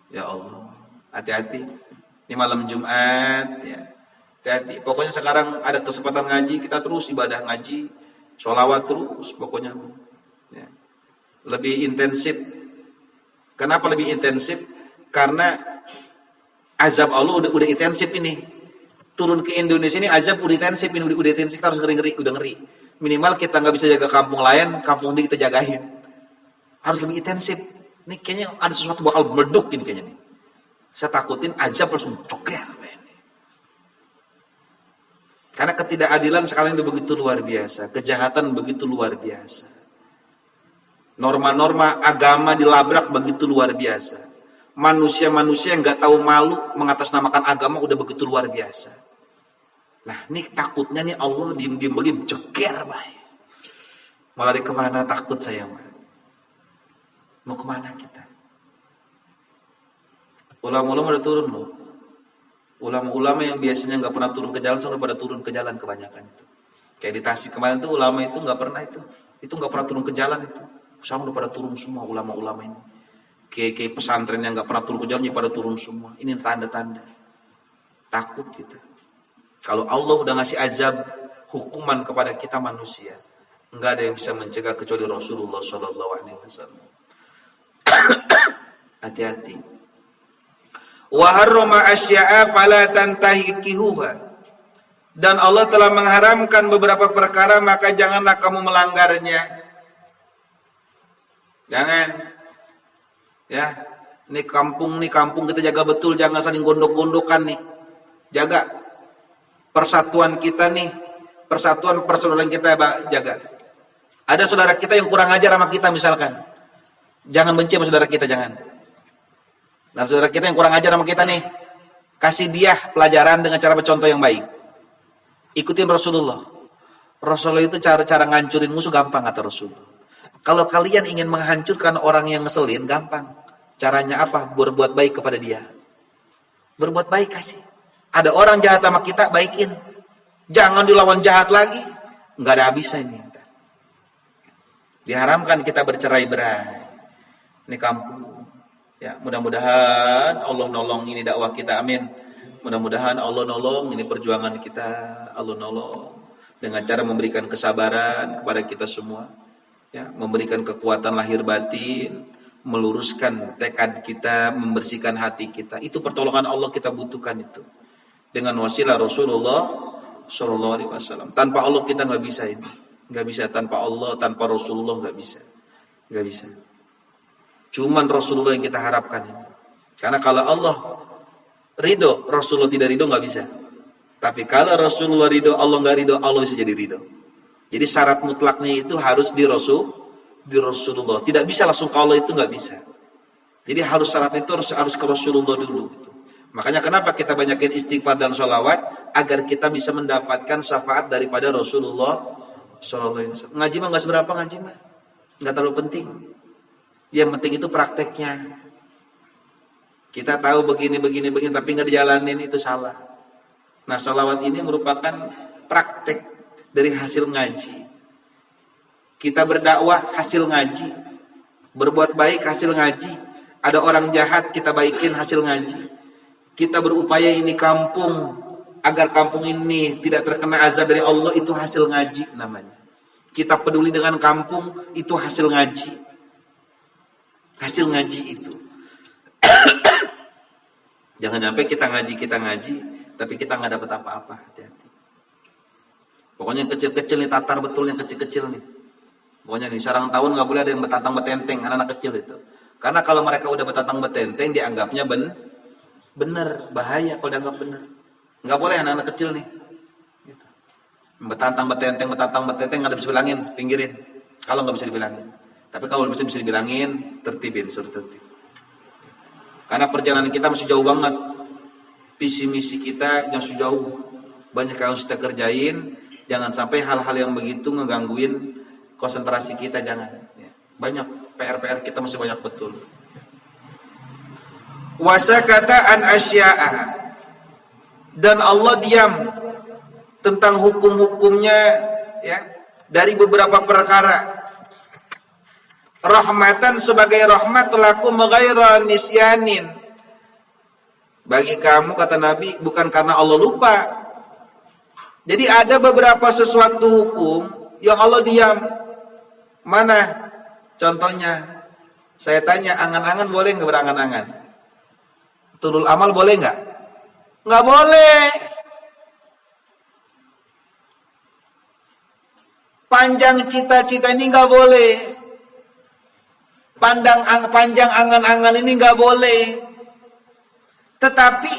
Ya Allah, hati-hati. Ini malam Jumat, ya. Hati-hati. Pokoknya sekarang ada kesempatan ngaji, kita terus ibadah ngaji, sholawat terus, pokoknya. Ya. Lebih intensif. Kenapa lebih intensif? Karena azab Allah udah intensif ini. Turun ke Indonesia ini azab udah intensif ini, udah intensif, kita harus ngeri, udah ngeri. Minimal kita nggak bisa jaga kampung lain, kampung ini kita jagain. Harus lebih intensif. Ini kayaknya ada sesuatu bakal meleduk ini kayaknya nih. Saya takutin azab langsung coker. Karena ketidakadilan sekarang itu begitu luar biasa, kejahatan begitu luar biasa. Norma-norma agama dilabrak begitu luar biasa. Manusia-manusia yang nggak tahu malu mengatasnamakan agama udah begitu luar biasa. Nah, ini takutnya nih Allah diem-diem begini, ceker, baik. Mau lari kemana takut saya, mah. Mau kemana kita? Ulama-ulama udah turun loh. Ulama-ulama yang biasanya nggak pernah turun ke jalan, sekarang pada turun ke jalan kebanyakan itu. Kayak di Tasik kemarin tuh ulama itu nggak pernah itu nggak pernah turun ke jalan itu. Sekarang udah pada turun semua ulama-ulama ini. Kayak pesantren yang nggak pernah turun ke jalan, pada turun semua. Ini tanda-tanda. Takut kita. Kalau Allah udah ngasih azab, hukuman kepada kita manusia, nggak ada yang bisa mencegah kecuali Rasulullah SAW. Hati-hati. Wa harrama asya'a fala tantahikihuha. Dan Allah telah mengharamkan beberapa perkara, maka janganlah kamu melanggarnya. Jangan. Ya, ini kampung kita jaga betul, jangan saling gondok-gondokan nih. Jaga persatuan kita nih, persatuan persaudaraan kita jaga. Ada saudara kita yang kurang ajar sama kita misalkan. Jangan benci sama saudara kita, jangan. Dan saudara kita yang kurang ajar sama kita nih, kasih dia pelajaran dengan cara bercontoh yang baik. Ikutin Rasulullah. Rasulullah itu cara ngancurin musuh gampang, kata Rasulullah. Kalau kalian ingin menghancurkan orang yang ngeselin, gampang. Caranya apa? Berbuat baik kepada dia. Berbuat baik, kasih. Ada orang jahat sama kita, baikin. Jangan dilawan jahat lagi. Nggak ada habisnya ini. Diharamkan kita bercerai-berai. Ini kampung. Ya, mudah-mudahan Allah nolong ini dakwah kita, amin. Mudah-mudahan Allah nolong ini perjuangan kita, Allah nolong dengan cara memberikan kesabaran kepada kita semua, ya, memberikan kekuatan lahir batin, meluruskan tekad kita, membersihkan hati kita. Itu pertolongan Allah kita butuhkan itu. Dengan wasilah Rasulullah Shallallahu Alaihi Wasallam. Tanpa Allah kita nggak bisa ini, nggak bisa tanpa Allah, tanpa Rasulullah nggak bisa, nggak bisa. Cuman Rasulullah yang kita harapkan ini. Karena kalau Allah ridho, Rasulullah tidak ridho, nggak bisa. Tapi kalau Rasulullah ridho, Allah nggak ridho, Allah bisa jadi ridho. Jadi syarat mutlaknya itu harus di Rasulullah. Tidak bisa langsung ke Allah, itu nggak bisa. Jadi harus syaratnya itu harus ke Rasulullah dulu. Makanya kenapa kita banyakin istighfar dan sholawat, agar kita bisa mendapatkan syafaat daripada Rasulullah SAW. Ngaji mah nggak seberapa, ngaji mah nggak terlalu penting. Yang penting itu prakteknya. Kita tahu begini, tapi nggak dijalanin, itu salah. Nah, sholawat ini merupakan praktek dari hasil ngaji. Kita berdakwah hasil ngaji, berbuat baik hasil ngaji. Ada orang jahat kita baikin hasil ngaji. Kita berupaya ini kampung agar kampung ini tidak terkena azab dari Allah, itu hasil ngaji namanya. Kita peduli dengan kampung, itu hasil ngaji. Hasil ngaji itu. Jangan sampai kita ngaji, tapi kita nggak dapat apa-apa. Hati-hati. Pokoknya yang kecil-kecil nih, tatar betul yang kecil-kecil nih. Pokoknya nih, sarang tahun nggak boleh ada yang betantang betenteng, anak-anak kecil itu. Karena kalau mereka udah betantang betenteng, dianggapnya bener, bahaya kalau dianggap bener. Nggak boleh anak-anak kecil nih. Gitu. Betantang betenteng nggak bisa bilangin, pinggirin. Kalau nggak bisa dibilangin. Tapi kalau bisa dibilangin, tertibin, suruh tertib. Karena perjalanan kita masih jauh banget. Visi misi kita masih jauh. Banyak yang harus kita kerjain. Jangan sampai hal-hal yang begitu ngegangguin konsentrasi kita, jangan. Banyak PR-PR kita masih banyak betul. Wasakata an asya'a, dan Allah diam tentang hukum-hukumnya, ya, dari beberapa perkara. Rahmatan, sebagai rahmat, lakum ghaira nisyanin, bagi kamu, kata Nabi, bukan karena Allah lupa. Jadi ada beberapa sesuatu hukum yang Allah diam. Mana contohnya? Saya tanya, angan-angan boleh nggak berangan-angan? Tulul amal boleh nggak? Nggak boleh. Panjang cita-cita ini nggak boleh. Panjang angan-angan ini nggak boleh. Tetapi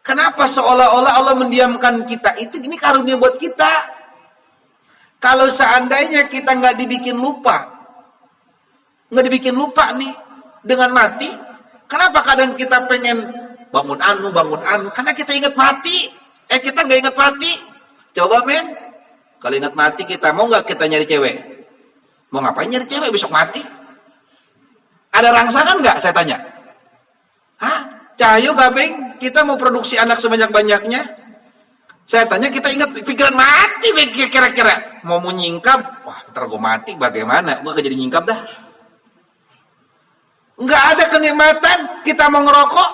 kenapa seolah-olah Allah mendiamkan kita? Ini karunia buat kita. Kalau seandainya kita nggak dibikin lupa nih dengan mati, kenapa kadang kita pengen bangun anu? Karena kita ingat mati. Kita nggak ingat mati. Coba men, kalau ingat mati kita mau nggak kita nyari cewek? Mau ngapain nyari cewek besok mati? Ada rangsangan nggak? Saya tanya. Hah? Cahayu gabeng, kita mau produksi anak sebanyak-banyaknya. Saya tanya, kita ingat pikiran mati kira-kira. Mau nyingkap, wah ntar gue mati bagaimana? Gue gak jadi nyingkap dah. Nggak ada kenikmatan, kita mau ngerokok,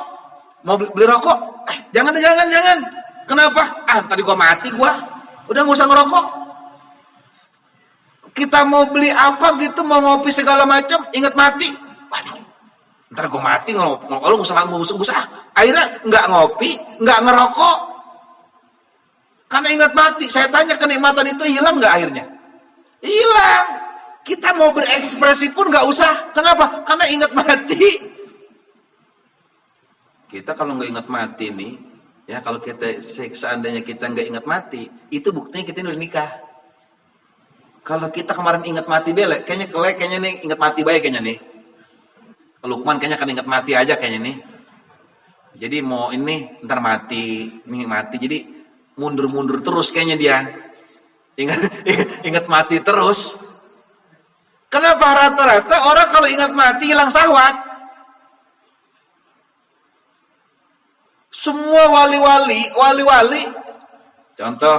mau beli rokok. Jangan. Kenapa? Tadi gue mati gue. Udah gak usah ngerokok. Kita mau beli apa gitu, mau ngopi segala macam, ingat mati. Waduh, ntar gue mati ngerokok, lu usah. Akhirnya nggak ngopi, nggak ngerokok, karena ingat mati. Saya tanya, kenikmatan itu hilang nggak akhirnya? Hilang. Kita mau berekspresi pun nggak usah. Kenapa? Karena ingat mati. Kita kalau nggak ingat mati nih, ya kalau kita seandainya kita nggak ingat mati, itu buktinya kita udah nikah. Kalau kita kemarin ingat mati belek, kayaknya nih ingat mati baik kayaknya nih. Lukman kayaknya kan ingat mati aja kayaknya nih. Jadi mau ini ntar mati, jadi mundur terus kayaknya dia. Ingat mati terus. Kenapa rata-rata orang kalau ingat mati hilang syahwat? Semua wali-wali. Contoh,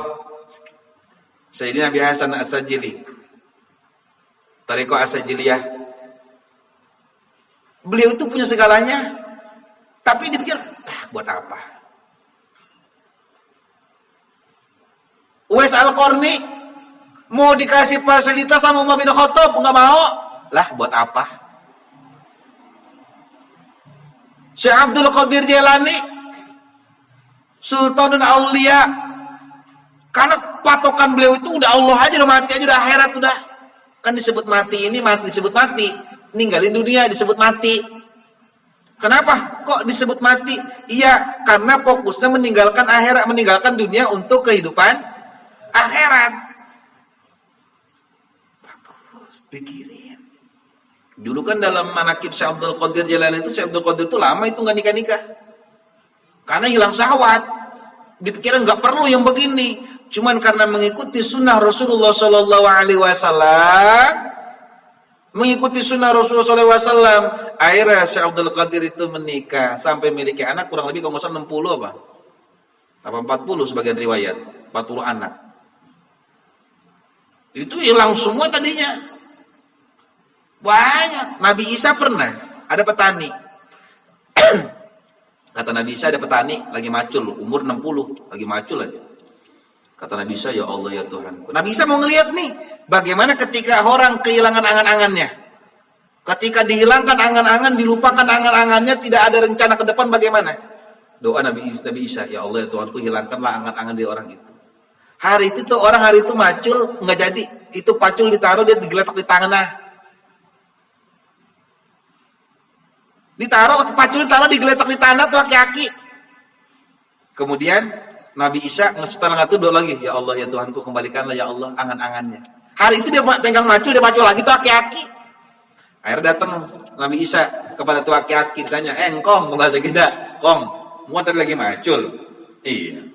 Sayyidina Nabi Hasan As-Sajili, Thariqah As-Sajiliyah. Beliau itu punya segalanya, tapi dipikir, buat apa? Uwais Al-Qarni mau dikasih fasilitas sama Umar bin Khattab, nggak mau. Lah, buat apa? Syekh Abdul Qadir Jailani, Sultanul Aulia, karena patokan beliau itu udah Allah aja, udah mati aja, udah akhirat udah. Kan disebut mati, disebut mati. Ninggalin dunia disebut mati. Kenapa kok disebut mati? Iya, karena fokusnya meninggalkan akhirat, meninggalkan dunia untuk kehidupan akhirat. Bagus, pikirin. Dulu kan dalam manaqib Syekh Abdul Qadir Jailani itu, Syekh Abdul Qadir itu lama itu nggak nikah. Karena hilang syahwat. Dipikirin nggak perlu yang begini. Cuman karena mengikuti sunnah Rasulullah SAW, akhirnya Syekh Abdul Qadir itu menikah sampai memiliki anak kurang lebih kalau nggak salah 60 apa 40 sebagian riwayat, 40 anak. Itu hilang semua tadinya. Banyak. Nabi Isa pernah ada petani. Kata Nabi Isa, ada petani lagi macul, umur 60, lagi macul aja. Kata Nabi Isa, ya Allah ya Tuhan. Nabi Isa mau ngelihat nih, bagaimana ketika orang kehilangan angan-angannya. Ketika dihilangkan angan-angan, dilupakan angan-angannya, tidak ada rencana ke depan, bagaimana? Doa Nabi Isa, ya Allah ya Tuhanku, hilangkanlah angan-angan dari orang itu. Hari itu tuh orang hari itu macul, nggak jadi. Itu pacul ditaruh, dia digeletak di tangannya. Pacul ditaruh, digeletak di tanah tuh kaki-kaki. Kemudian Nabi Isa setelah itu doa lagi, ya Allah ya Tuhanku, kembalikanlah ya Allah angan-angannya. Hari itu dia pegang macul, dia macul lagi tuh aki-aki. Akhirnya datang Nabi Isa kepada tuh aki-aki, ditanya, engkong, bahasa kita, kong, mau tadi lagi macul? Iya.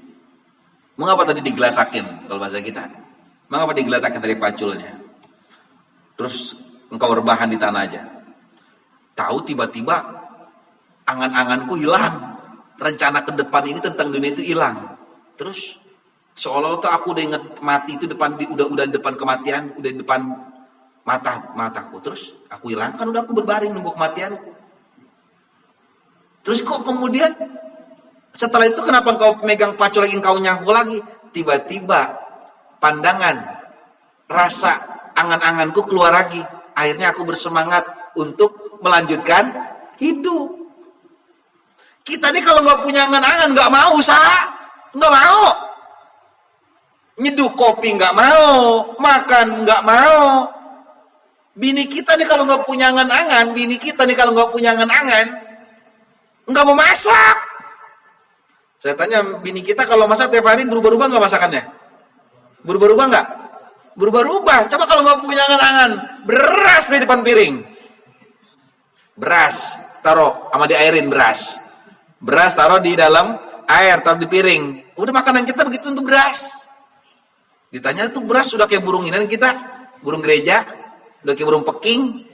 Mengapa tadi digelatakin, kalau bahasa kita? Mengapa digelatakin dari paculnya? Terus engkau rebahan di tanah aja. Tahu tiba-tiba angan-anganku hilang. Rencana ke depan ini tentang dunia itu hilang. Terus seolah-olah tuh aku udah inget mati itu depan, udah depan kematian, udah depan mataku. Terus aku hilang, kan udah aku berbaring nunggu kematianku. Terus kok kemudian setelah itu kenapa engkau megang pacul lagi, engkau nyangkul lagi? Tiba-tiba pandangan, rasa angan-anganku keluar lagi. Akhirnya aku bersemangat untuk melanjutkan hidup. Kita nih kalau nggak punya angan-angan nggak mau nggak mau. Nyeduh kopi nggak mau, makan nggak mau. Bini kita nih kalau nggak punya angan-angan, nggak mau masak. Saya tanya bini kita kalau masak tiap hari berubah-ubah nggak masakannya? Berubah-ubah nggak? Berubah-ubah. Coba kalau nggak punya angan-angan, beras di depan piring. Beras taruh sama diairin beras. Beras taruh di dalam air, taruh di piring. Udah makanan kita begitu untuk beras. Ditanya tuh beras sudah kayak burung ini kita, burung gereja, udah kayak burung peking,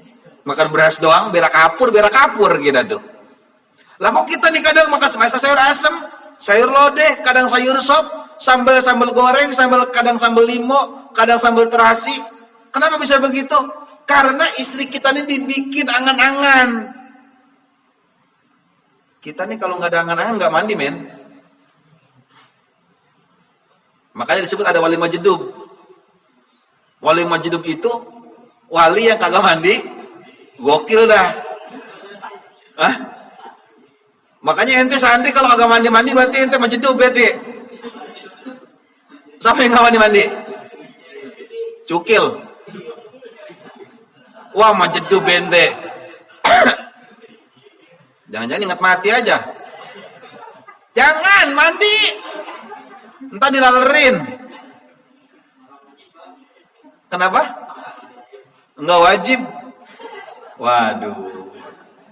makan beras doang, berak kapur gitu tuh. Lah kok kita nih kadang makan sayur asem, sayur lodeh, kadang sayur sop, sambal goreng, kadang sambal limo, kadang sambal terasi. Kenapa bisa begitu? Karena istri kita nih dibikin angan-angan. Kita nih kalau nggak ada angan-angan nggak mandi, men. Makanya disebut ada wali majedub. Wali majedub itu wali yang kagak mandi, gokil dah. Hah? Makanya ente santri kalau kagak mandi berarti ente majedub berarti. Siapa yang nggak mandi? Cukil. Wah, majedub ente. Jangan-jangan ingat mati aja. Jangan mandi. Entah dilalerin. Kenapa? Enggak wajib. Waduh.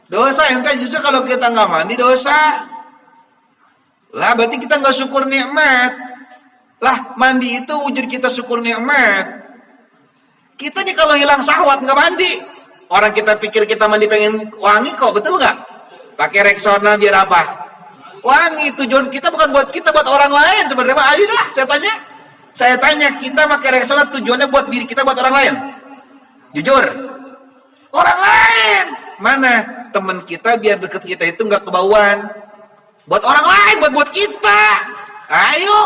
Dosa ente justru kalau kita nggak mandi dosa. Lah berarti kita nggak syukur nikmat. Lah mandi itu wujud kita syukur nikmat. Kita nih kalau hilang syahwat nggak mandi. Orang kita pikir kita mandi pengen wangi kok, betul nggak? Pakai Rexona biar apa? Wangi. Tujuan kita bukan buat kita, buat orang lain sebenarnya. Ayo dah, saya tanya, kita pakai Rexona tujuannya buat diri kita, buat orang lain? Jujur. Orang lain. Mana? Teman kita biar deket kita itu nggak kebauan. Buat orang lain, buat kita. Ayo.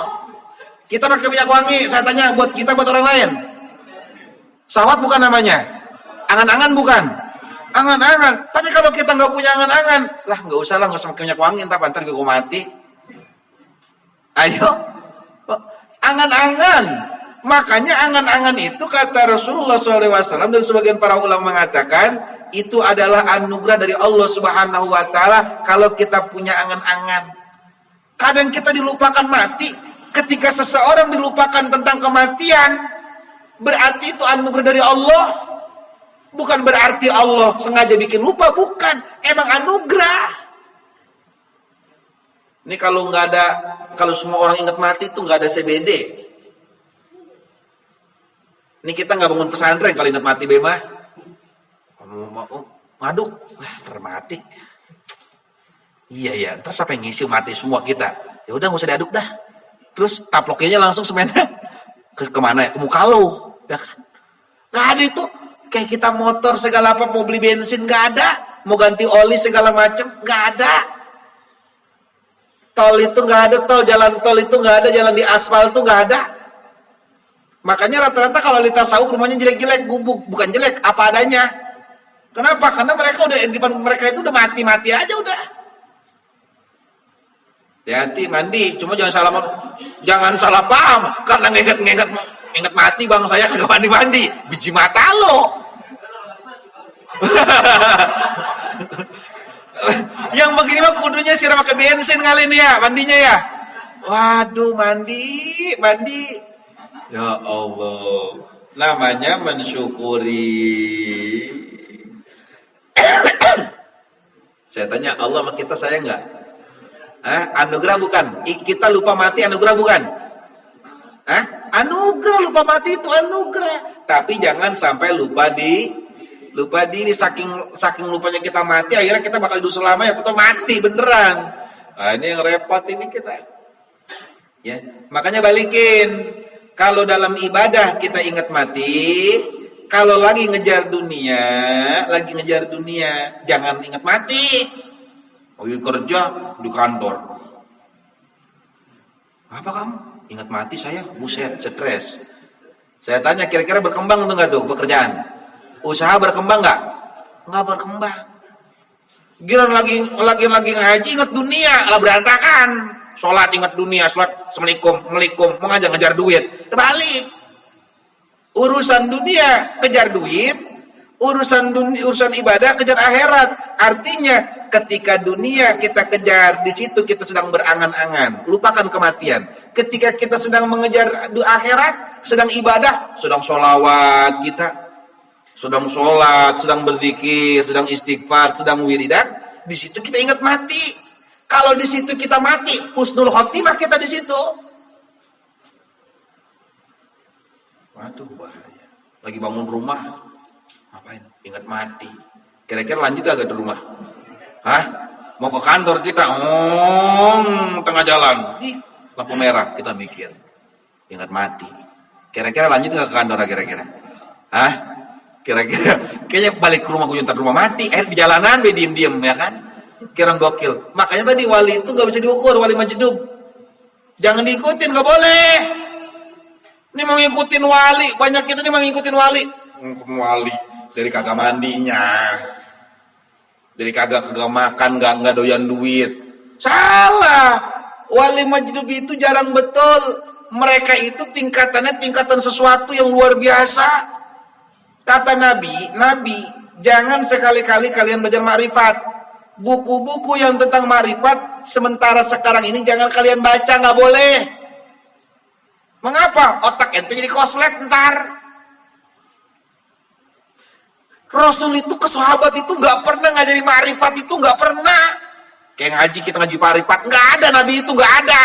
Kita pakai minyak wangi, saya tanya, buat kita, buat orang lain? Syahwat bukan namanya? Angan-angan bukan? Angan-angan. Tapi kalau kita nggak punya angan-angan, lah nggak usah pakai minyak wangi, ntar gue mati. Ayo, angan-angan. Makanya angan-angan itu kata Rasulullah SAW dan sebagian para ulama mengatakan itu adalah anugerah dari Allah Subhanahu Wa Taala. Kalau kita punya angan-angan, kadang kita dilupakan mati. Ketika seseorang dilupakan tentang kematian, berarti itu anugerah dari Allah. Bukan berarti Allah sengaja bikin lupa, bukan. Emang anugerah. Ini kalau semua orang ingat mati itu nggak ada CBD. Ini kita nggak bangun pesantren kalau ingat mati bema. Waduh, termati. Iya, ntar siapa yang ngisi mati semua kita? Ya udah nggak usah diaduk dah. Terus taploknya langsung semennya kemana ya? Ke muka lo, ya kan? Nggak ada itu. Kayak kita motor segala apa, mau beli bensin nggak ada, mau ganti oli segala macam nggak ada. Tol itu nggak ada, jalan tol itu nggak ada, jalan di aspal itu nggak ada. Makanya rata-rata kalau di tasawuf rumahnya jelek-jelek, gubuk, bukan jelek, apa adanya. Kenapa? Karena mereka udah di depan mereka itu udah mati-mati aja udah. Hati-hati mandi, cuma jangan salah paham, karena ingat mati bang saya kagak mandi-mandi, biji mata lo. Yang begini mah kudunya siram pakai bensin kali ini ya mandinya ya. Waduh, mandi. Ya Allah. Namanya mensyukuri. Saya tanya, Allah sama kita sayang nggak? Anugerah bukan? Kita lupa mati anugerah bukan? Anugerah, lupa mati itu anugerah. Tapi jangan sampai lupa diri. Saking lupanya kita mati, akhirnya kita bakal hidup selamanya atau mati beneran. Nah, ini yang repot ini kita. Ya, makanya balikin. Kalau dalam ibadah kita ingat mati, kalau lagi ngejar dunia, jangan ingat mati. Oh, kerja di kantor. Apa kamu? Ingat mati saya, buset, stres. Saya tanya, kira-kira berkembang tuh nggak tuh pekerjaan? Usaha berkembang nggak? Nggak berkembang. Giran lagi ngaji ingat dunia, lah berantakan. Sholat ingat dunia, sholat assalamualaikum, mau ngejar duit. Terbalik. Urusan dunia kejar duit, urusan ibadah kejar akhirat. Artinya ketika dunia kita kejar, di situ kita sedang berangan-angan, lupakan kematian. Ketika kita sedang mengejar akhirat, sedang ibadah, sedang sholawat kita, sedang sholat, sedang berzikir, sedang istighfar, sedang wiridan, di situ kita ingat mati. Kalau di situ kita mati, husnul khotimah kita di situ. Waduh, bahaya. Lagi bangun rumah, ngapain? Ingat mati. Kira-kira lanjut agak di rumah? Mau ke kantor kita, tengah jalan, lampu merah, kita mikir, ingat mati. Kira-kira lanjut nggak ke kantor kira-kira? Kira-kira, kayaknya balik ke rumah, gue ntar rumah mati. Di jalanan, diem-diem, ya kan? Kira gokil. Makanya tadi wali itu nggak bisa diukur, wali majdub. Jangan diikutin, nggak boleh. Ini mau ngikutin wali, banyak kita nih mau ngikutin wali. Wali dari kagak mandinya, dari kagak makan, nggak doyan duit. Salah. Wali majdub itu jarang betul. Mereka itu tingkatan sesuatu yang luar biasa. Kata Nabi, jangan sekali-kali kalian belajar makrifat. Buku-buku yang tentang makrifat sementara sekarang ini jangan kalian baca, nggak boleh. Mengapa? Otak ente jadi koslet ntar. Rasul itu ke sahabat itu nggak pernah ngajari makrifat, itu nggak pernah. Kayak ngaji, kita ngaji makrifat, nggak ada. Nabi itu nggak ada.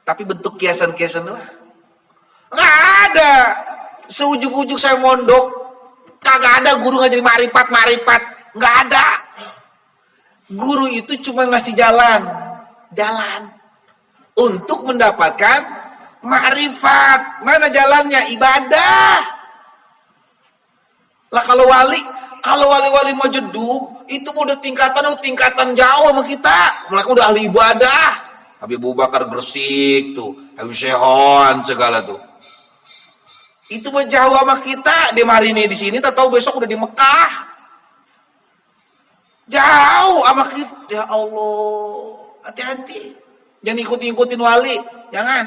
Tapi bentuk kiasan-kiasan doang. Nggak ada. Seujug-ujug saya mondok, kagak ada guru ngajari makrifat, nggak ada. Guru itu cuma ngasih jalan untuk mendapatkan makrifat. Mana jalannya? Ibadah. Lah kalau wali majdub itu udah tingkatan jauh sama kita. Mereka udah ahli ibadah. Habib Abu Bakar Gresik tuh, Habib Syehon segala tuh. Itu mah jauh sama kita. Dia hari ini di sini, tak tahu besok udah di Mekah. Jauh sama kita. Ya Allah, hati-hati. Jangan ikutin wali, jangan.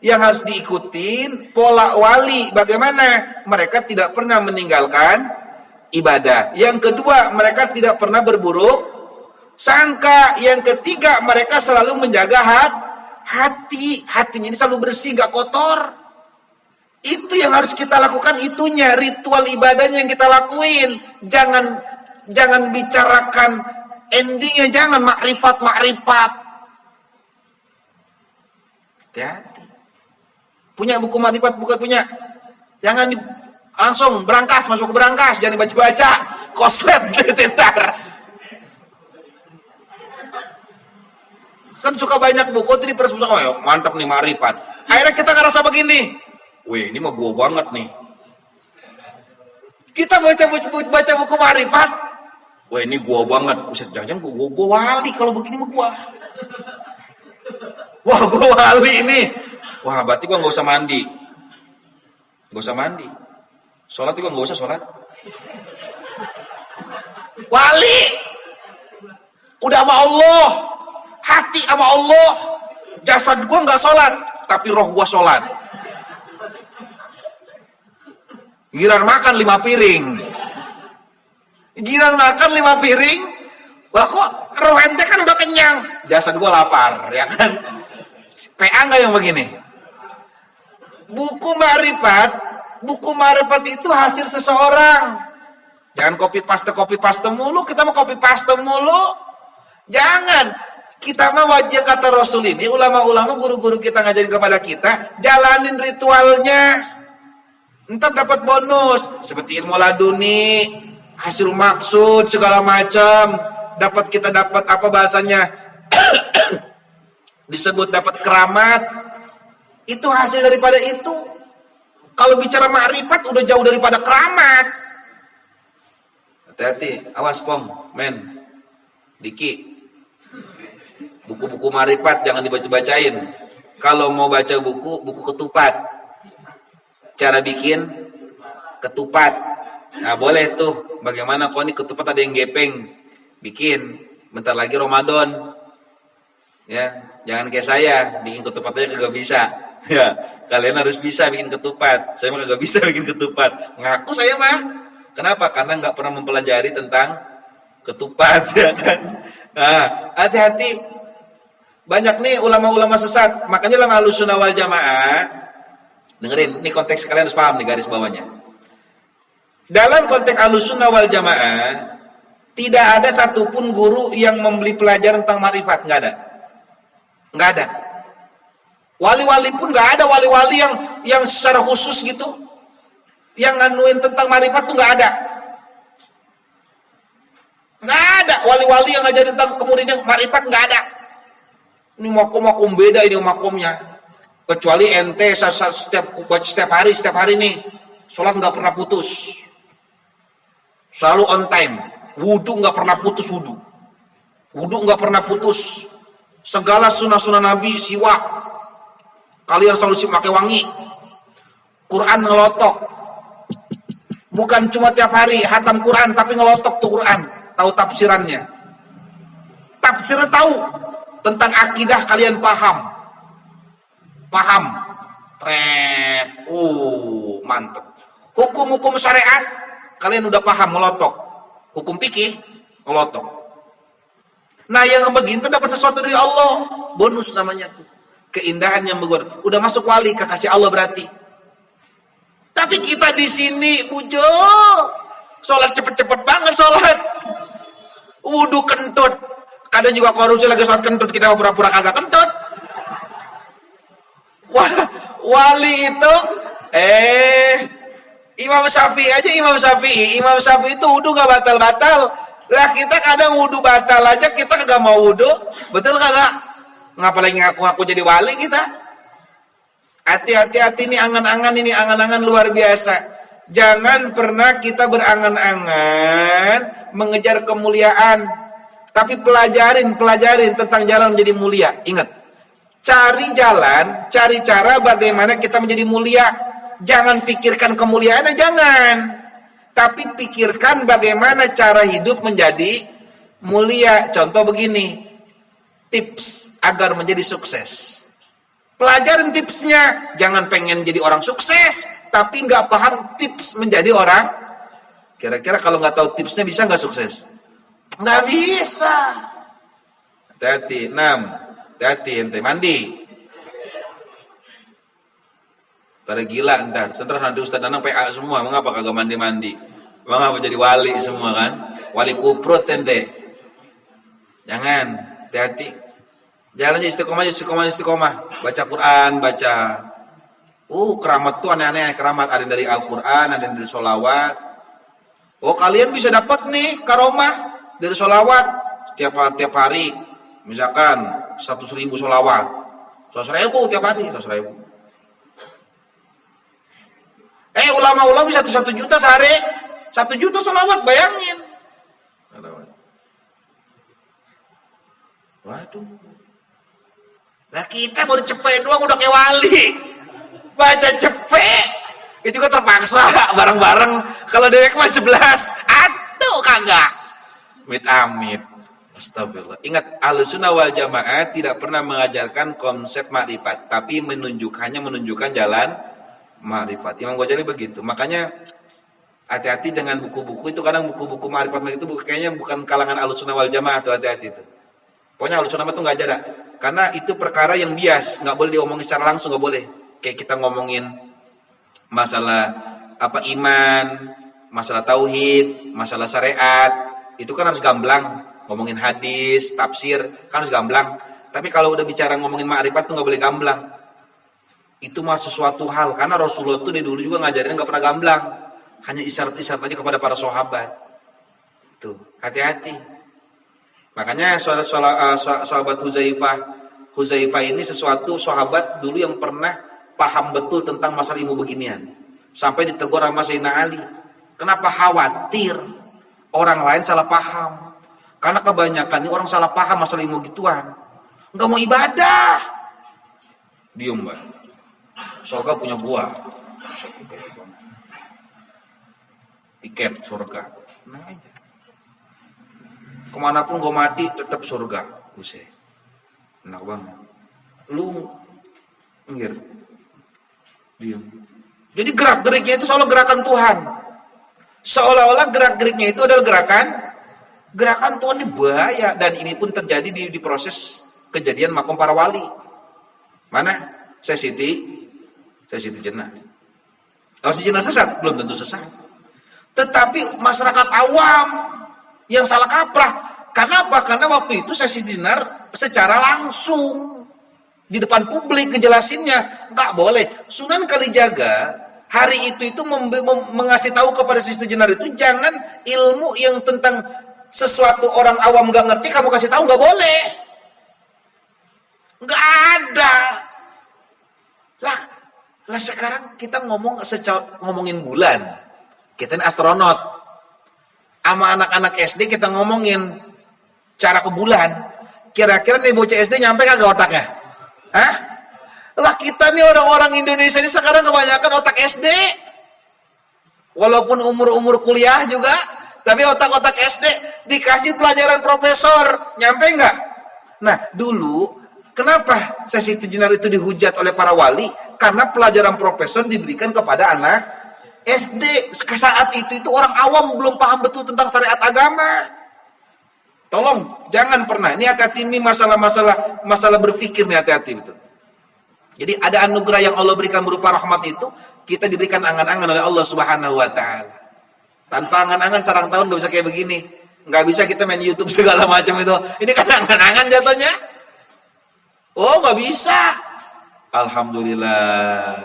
Yang harus diikutin pola wali. Bagaimana? Mereka tidak pernah meninggalkan ibadah. Yang kedua, mereka tidak pernah berburuk sangka. Yang ketiga, mereka selalu menjaga hati. Hatinya ini selalu bersih, gak kotor. Itu yang harus kita lakukan, itunya ritual ibadahnya yang kita lakuin. Jangan bicarakan endingnya, jangan makrifat. Hati-hati. Punya buku makrifat, bukan punya. Jangan langsung berangkas, masuk ke berangkas, jangan dibaca-baca. Koslet ntar. Kan suka banyak buku itu dipersepsi, oh mantap nih makrifat. Akhirnya kita ngerasa begini, wih ini mah gua banget nih. Kita baca buku makrifat, wah ini gua banget. Buset, jangan gua wali kalau begini mah gua. Wah, gua wali ini. Wah, berarti gua nggak usah mandi. Sholat juga nggak usah sholat. Wali. Udah sama Allah. Hati sama Allah. Jasad gua nggak sholat, tapi roh gua sholat. Giran makan 5 piring. Wah kok roh ente kan udah kenyang, jasad gua lapar, ya kan? PA nggak yang begini? Buku makrifat Buku Ma'rifat itu hasil seseorang. Jangan copy paste mulu, kita mau copy paste mulu. Jangan. Kita mah wajib kata Rasul ini, ulama-ulama guru-guru kita ngajarin kepada kita, jalanin ritualnya. Entar dapat bonus seperti ilmu laduni, hasil maksud segala macam. Kita dapat apa bahasanya? Disebut dapat keramat. Itu hasil daripada itu. Kalau bicara ma'rifat udah jauh daripada keramat. Hati-hati, awas Pong, men. Diki. Buku-buku ma'rifat jangan dibaca-bacain. Kalau mau baca buku ketupat. Cara bikin ketupat. Nah, boleh tuh. Bagaimana kok ini ketupat ada yang gepeng? Bikin. Bentar lagi Ramadan. Ya, jangan kayak saya, bikin ketupat aja kagak bisa. Ya, kalian harus bisa bikin ketupat. Saya mah kagak bisa bikin ketupat. Ngaku saya mah. Kenapa? Karena nggak pernah mempelajari tentang ketupat, ya kan? Nah, hati-hati. Banyak nih ulama-ulama sesat. Makanya dalam Ahlussunnah wal Jamaah, dengerin, ini konteks kalian harus paham nih garis bawahnya. Dalam konteks Ahlussunnah wal Jamaah, tidak ada satupun guru yang membeli pelajaran tentang ma'rifat, nggak ada. Nggak ada. Wali-wali pun nggak ada, wali-wali yang secara khusus gitu, yang nganuin tentang ma'rifat tuh nggak ada. Nggak ada wali-wali yang ngajarin tentang kemudian ma'rifat, nggak ada. Ini makom beda ini makomnya. Kecuali ente setiap hari nih sholat nggak pernah putus, selalu on time. Wudu nggak pernah putus, wudu nggak pernah putus. Segala sunnah Nabi siwak. Kalian selalu pakai wangi. Quran ngelotok. Bukan cuma tiap hari hatam Quran, tapi ngelotok tuh Quran. Tahu tafsirannya. Tafsirnya tahu. Tentang akidah kalian paham. Mantep. Hukum-hukum syariat kalian udah paham, ngelotok. Hukum fikih ngelotok. Nah, yang begini tuh dapat sesuatu dari Allah. Bonus namanya tuh. Keindahan yang begur. Udah masuk wali, kekasih Allah berarti. Tapi kita di sini, bujo, sholat cepet-cepet banget sholat. Wudu kentut. Kadang juga korupsi lagi sholat kentut, kita pura-pura kagak kentut. Wali itu, Imam Syafi'i itu wudu gak batal-batal. Lah kita kadang wudu batal aja, kita kagak mau wudu. Betul kagak? Ngapalagi ngaku-ngaku jadi wali kita. Hati-hati ini angan-angan luar biasa. Jangan pernah kita berangan-angan mengejar kemuliaan, tapi pelajarin tentang jalan menjadi mulia. Ingat, cari jalan, cari cara bagaimana kita menjadi mulia. Jangan pikirkan kemuliaannya, jangan. Tapi pikirkan bagaimana cara hidup menjadi mulia. Contoh begini, tips agar menjadi sukses. Pelajarin tipsnya. Jangan pengen jadi orang sukses, tapi nggak paham tips menjadi orang. Kira-kira kalau nggak tahu tipsnya bisa nggak sukses? Nggak bisa. Hati-hati. 6. Hati-hati ente mandi. Pada gila ntar. Sebentar nanti Ustaz Danang PA semua. Mengapa kagak mandi-mandi? Mengapa jadi wali semua kan? Wali kuprut ente. Jangan. Hati-hati. Jalannya istiqomah. Baca Quran, baca. Keramat tuh aneh-aneh. Keramat ada dari Al-Quran, ada dari sholawat. Kalian bisa dapat nih karomah dari sholawat tiap hari. Misalkan 100.000 sholawat. 100.000 tiap hari, 100.000. Ulama-ulama bisa 1 juta sehari. 1 juta sholawat, bayangin. Waduh. Lah kita baru cepet doang udah kayak wali. Baca cepet. Itu juga terpaksa bareng-bareng. Kalau dewek mah 11. Aduh kagak. Amit. Astagfirullah. Ingat, Ahlussunnah wal Jamaah tidak pernah mengajarkan konsep makrifat, tapi hanya menunjukkan jalan makrifat. Imam Ghazali begitu. Makanya hati-hati dengan buku-buku itu. Kadang buku-buku makrifat itu kayaknya bukan kalangan Ahlussunnah wal Jamaah tuh, hati-hati itu. Pokoknya Ahlussunnah itu nggak ada. Karena itu perkara yang bias, nggak boleh diomongin secara langsung, nggak boleh. Kayak kita ngomongin masalah apa iman, masalah tauhid, masalah syariat, itu kan harus gamblang. Ngomongin hadis, tafsir, kan harus gamblang. Tapi kalau udah bicara ngomongin ma'rifat tuh nggak boleh gamblang. Itu mah sesuatu hal, karena Rasulullah tuh dari dulu juga ngajarin nggak pernah gamblang, hanya isyarat-isyarat aja kepada para sahabat. Tuh, hati-hati. Makanya sahabat Huzaifah ini sesuatu sahabat dulu yang pernah paham betul tentang masalah ilmu beginian. Sampai ditegur sama Sayyidina Ali. Kenapa khawatir orang lain salah paham? Karena kebanyakan ini orang salah paham masalah ilmu gituan. Enggak mau ibadah. Diam, Mbak. Surga punya buah. Tiket surga. Tenang aja. Kemanapun gue mati tetap surga. Buset. Enak banget. Lu ngir. Diam. Jadi gerak-geriknya itu seolah gerakan Tuhan. Seolah-olah gerak-geriknya itu adalah gerakan Tuhan. Ini bahaya. Dan ini pun terjadi di proses kejadian makom para wali. Mana? Saya Siti Jenar. Kalau si Jenar sesat? Belum tentu sesat. Tetapi masyarakat awam yang salah kaprah. Kenapa? Karena waktu itu saya Siti Jenar secara langsung di depan publik ngejelasinnya, nggak boleh. Sunan Kalijaga hari itu mengasih tahu kepada Siti Jenar itu, jangan ilmu yang tentang sesuatu orang awam nggak ngerti kamu kasih tahu, nggak boleh. Nggak ada. Lah sekarang kita ngomongin bulan. Kita ini astronot. Sama anak-anak SD kita ngomongin cara ke bulan. Kira-kira nih bocah SD nyampe kagak otaknya? Hah? Lah kita nih orang-orang Indonesia ini sekarang kebanyakan otak SD. Walaupun umur-umur kuliah juga, tapi otak-otak SD dikasih pelajaran profesor, nyampe enggak? Nah, dulu kenapa Siti Jenar itu dihujat oleh para wali? Karena pelajaran profesor diberikan kepada anak SD. Saat itu orang awam belum paham betul tentang syariat agama. Tolong jangan pernah. Ini hati-hati, ini masalah berpikir nih, hati-hati betul. Jadi ada anugerah yang Allah berikan berupa rahmat itu, kita diberikan angan-angan oleh Allah Subhanahu wa taala. Tanpa angan-angan sarang tahun nggak bisa kayak begini. Nggak bisa kita main YouTube segala macam itu. Ini kan angan-angan jatuhnya. Oh, nggak bisa. Alhamdulillah.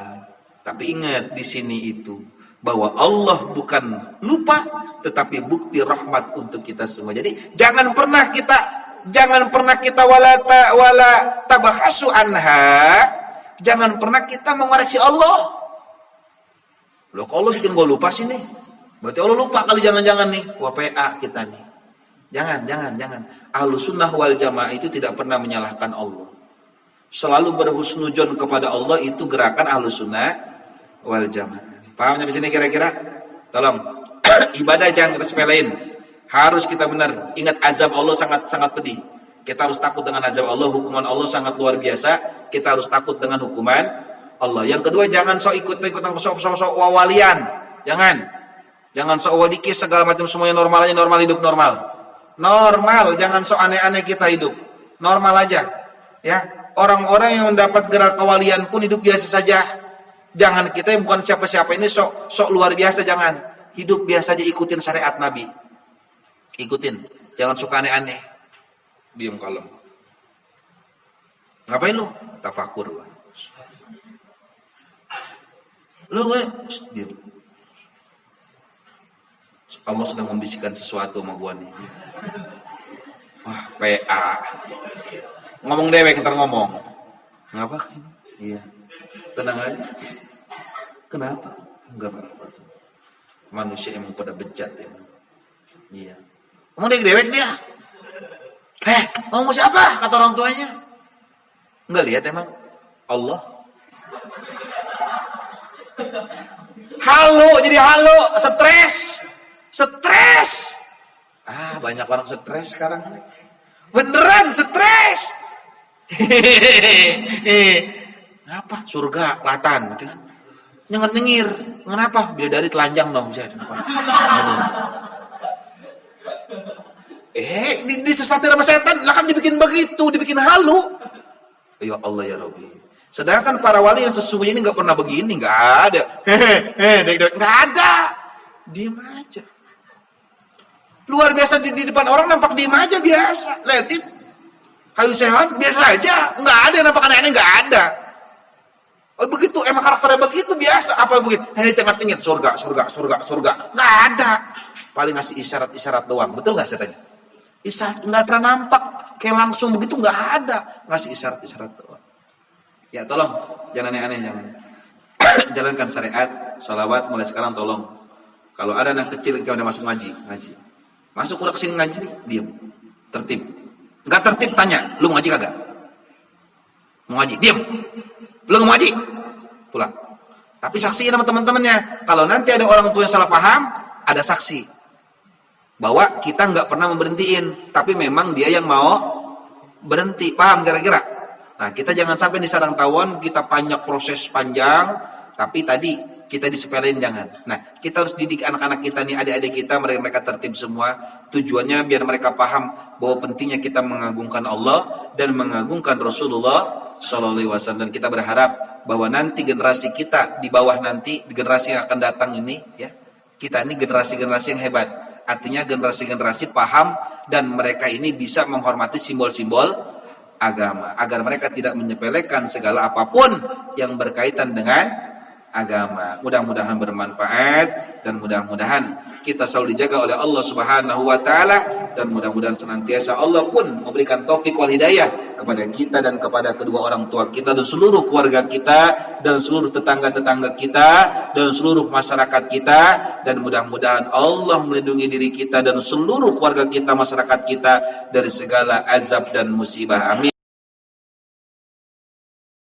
Tapi ingat di sini itu bahwa Allah bukan lupa, tetapi bukti rahmat untuk kita semua. Jadi jangan pernah kita wala tabakhasu anha. Jangan pernah kita mengoreksi Allah. Loh, kalau Allah bikin gue lupa sih nih. Berarti Allah lupa kali, jangan-jangan nih. WPA kita nih. Jangan. Ahlus sunnah wal jamaah itu tidak pernah menyalahkan Allah. Selalu berhusnudzon kepada Allah, itu gerakan ahlus sunnah wal jamaah. Paham sampai sini kira-kira? Tolong. Ibadah jangan kita sepelein. Harus kita benar. Ingat azab Allah sangat pedih. Kita harus takut dengan azab Allah. Hukuman Allah sangat luar biasa. Kita harus takut dengan hukuman Allah. Yang kedua, jangan sok ikut-ikutan sok wawalian. Jangan sok wadikis segala macam, semuanya normal aja, hidup normal. Normal, jangan sok aneh-aneh kita hidup. Normal aja. Ya. Orang-orang yang mendapat gelar kewalian pun hidup biasa saja. Jangan kita yang bukan siapa-siapa ini sok luar biasa, jangan. Hidup biasa aja, ikutin syariat Nabi. Ikutin. Jangan suka aneh-aneh. Diam kalem. Ngapain lu? Tafakur. Lu diam. Allah sedang membisikkan sesuatu sama gua nih. Wah, PA. Ngomong dewek, ntar ngomong. Ngapa? Iya. Tenang aja. Kenapa? Enggak apa-apa. Manusia emang pada bejat ya. Iya. Ngomong dewek dia. Ngomong siapa? Kata orang tuanya. Enggak lihat emang Allah. Jadi halo, stres. Banyak orang stres sekarang. Beneran stres. Ngapa? Surga, latan, gitu kan? Nyengir. Kenapa? Bidadari telanjang dong. Disesatir sama setan, lah kan dibikin begitu, dibikin halu. Ya Allah ya Rabbi. Sedangkan para wali yang sesungguhnya ini nggak pernah begini, nggak ada. Nggak ada. Diam aja. Luar biasa di depan orang nampak diem aja biasa. Liatin. Hayu sehat biasa aja. Nggak ada yang nampak aneh-aneh, nggak ada. Oh begitu, emang karakternya begitu biasa. Apa begitu? Cengat-cengit, surga. Nggak ada. Paling ngasih isyarat-isyarat doang. Betul nggak saya tanya? Isyarat nggak pernah nampak. Kayak langsung begitu nggak ada. Ngasih isyarat-isyarat doang. Ya tolong, jangan aneh-aneh, jangan. Jalankan syariat, sholawat mulai sekarang tolong. Kalau ada anak kecil yang udah masuk ngaji. Masuk udah kesini ngaji nih, diam. Tertib. Nggak tertib tanya, lu mau ngaji kagak? Mau ngaji, diam. Lu mau ngaji? Pulang. Tapi saksiin sama teman-temannya. Kalau nanti ada orang tua yang salah paham, ada saksi. Bahwa kita nggak pernah memberhentiin, tapi memang dia yang mau berhenti. Paham kira-kira? Nah, kita jangan sampai di sarang tawon, kita banyak proses panjang, tapi tadi kita disepelein jangan. Nah, kita harus didik anak-anak kita nih, adik-adik kita, mereka tertib semua. Tujuannya biar mereka paham bahwa pentingnya kita mengagungkan Allah dan mengagungkan Rasulullah SAW. Dan kita berharap bahwa nanti generasi kita di bawah nanti, generasi yang akan datang ini, ya, kita ini generasi-generasi yang hebat. Artinya generasi-generasi paham dan mereka ini bisa menghormati simbol-simbol agama, agar mereka tidak menyepelekan segala apapun yang berkaitan dengan agama. Mudah-mudahan bermanfaat dan mudah-mudahan kita selalu dijaga oleh Allah Subhanahu wa taala, dan mudah-mudahan senantiasa Allah pun memberikan taufik wal hidayah kepada kita dan kepada kedua orang tua kita dan seluruh keluarga kita dan seluruh tetangga-tetangga kita dan seluruh masyarakat kita, dan mudah-mudahan Allah melindungi diri kita dan seluruh keluarga kita, masyarakat kita dari segala azab dan musibah. Amin.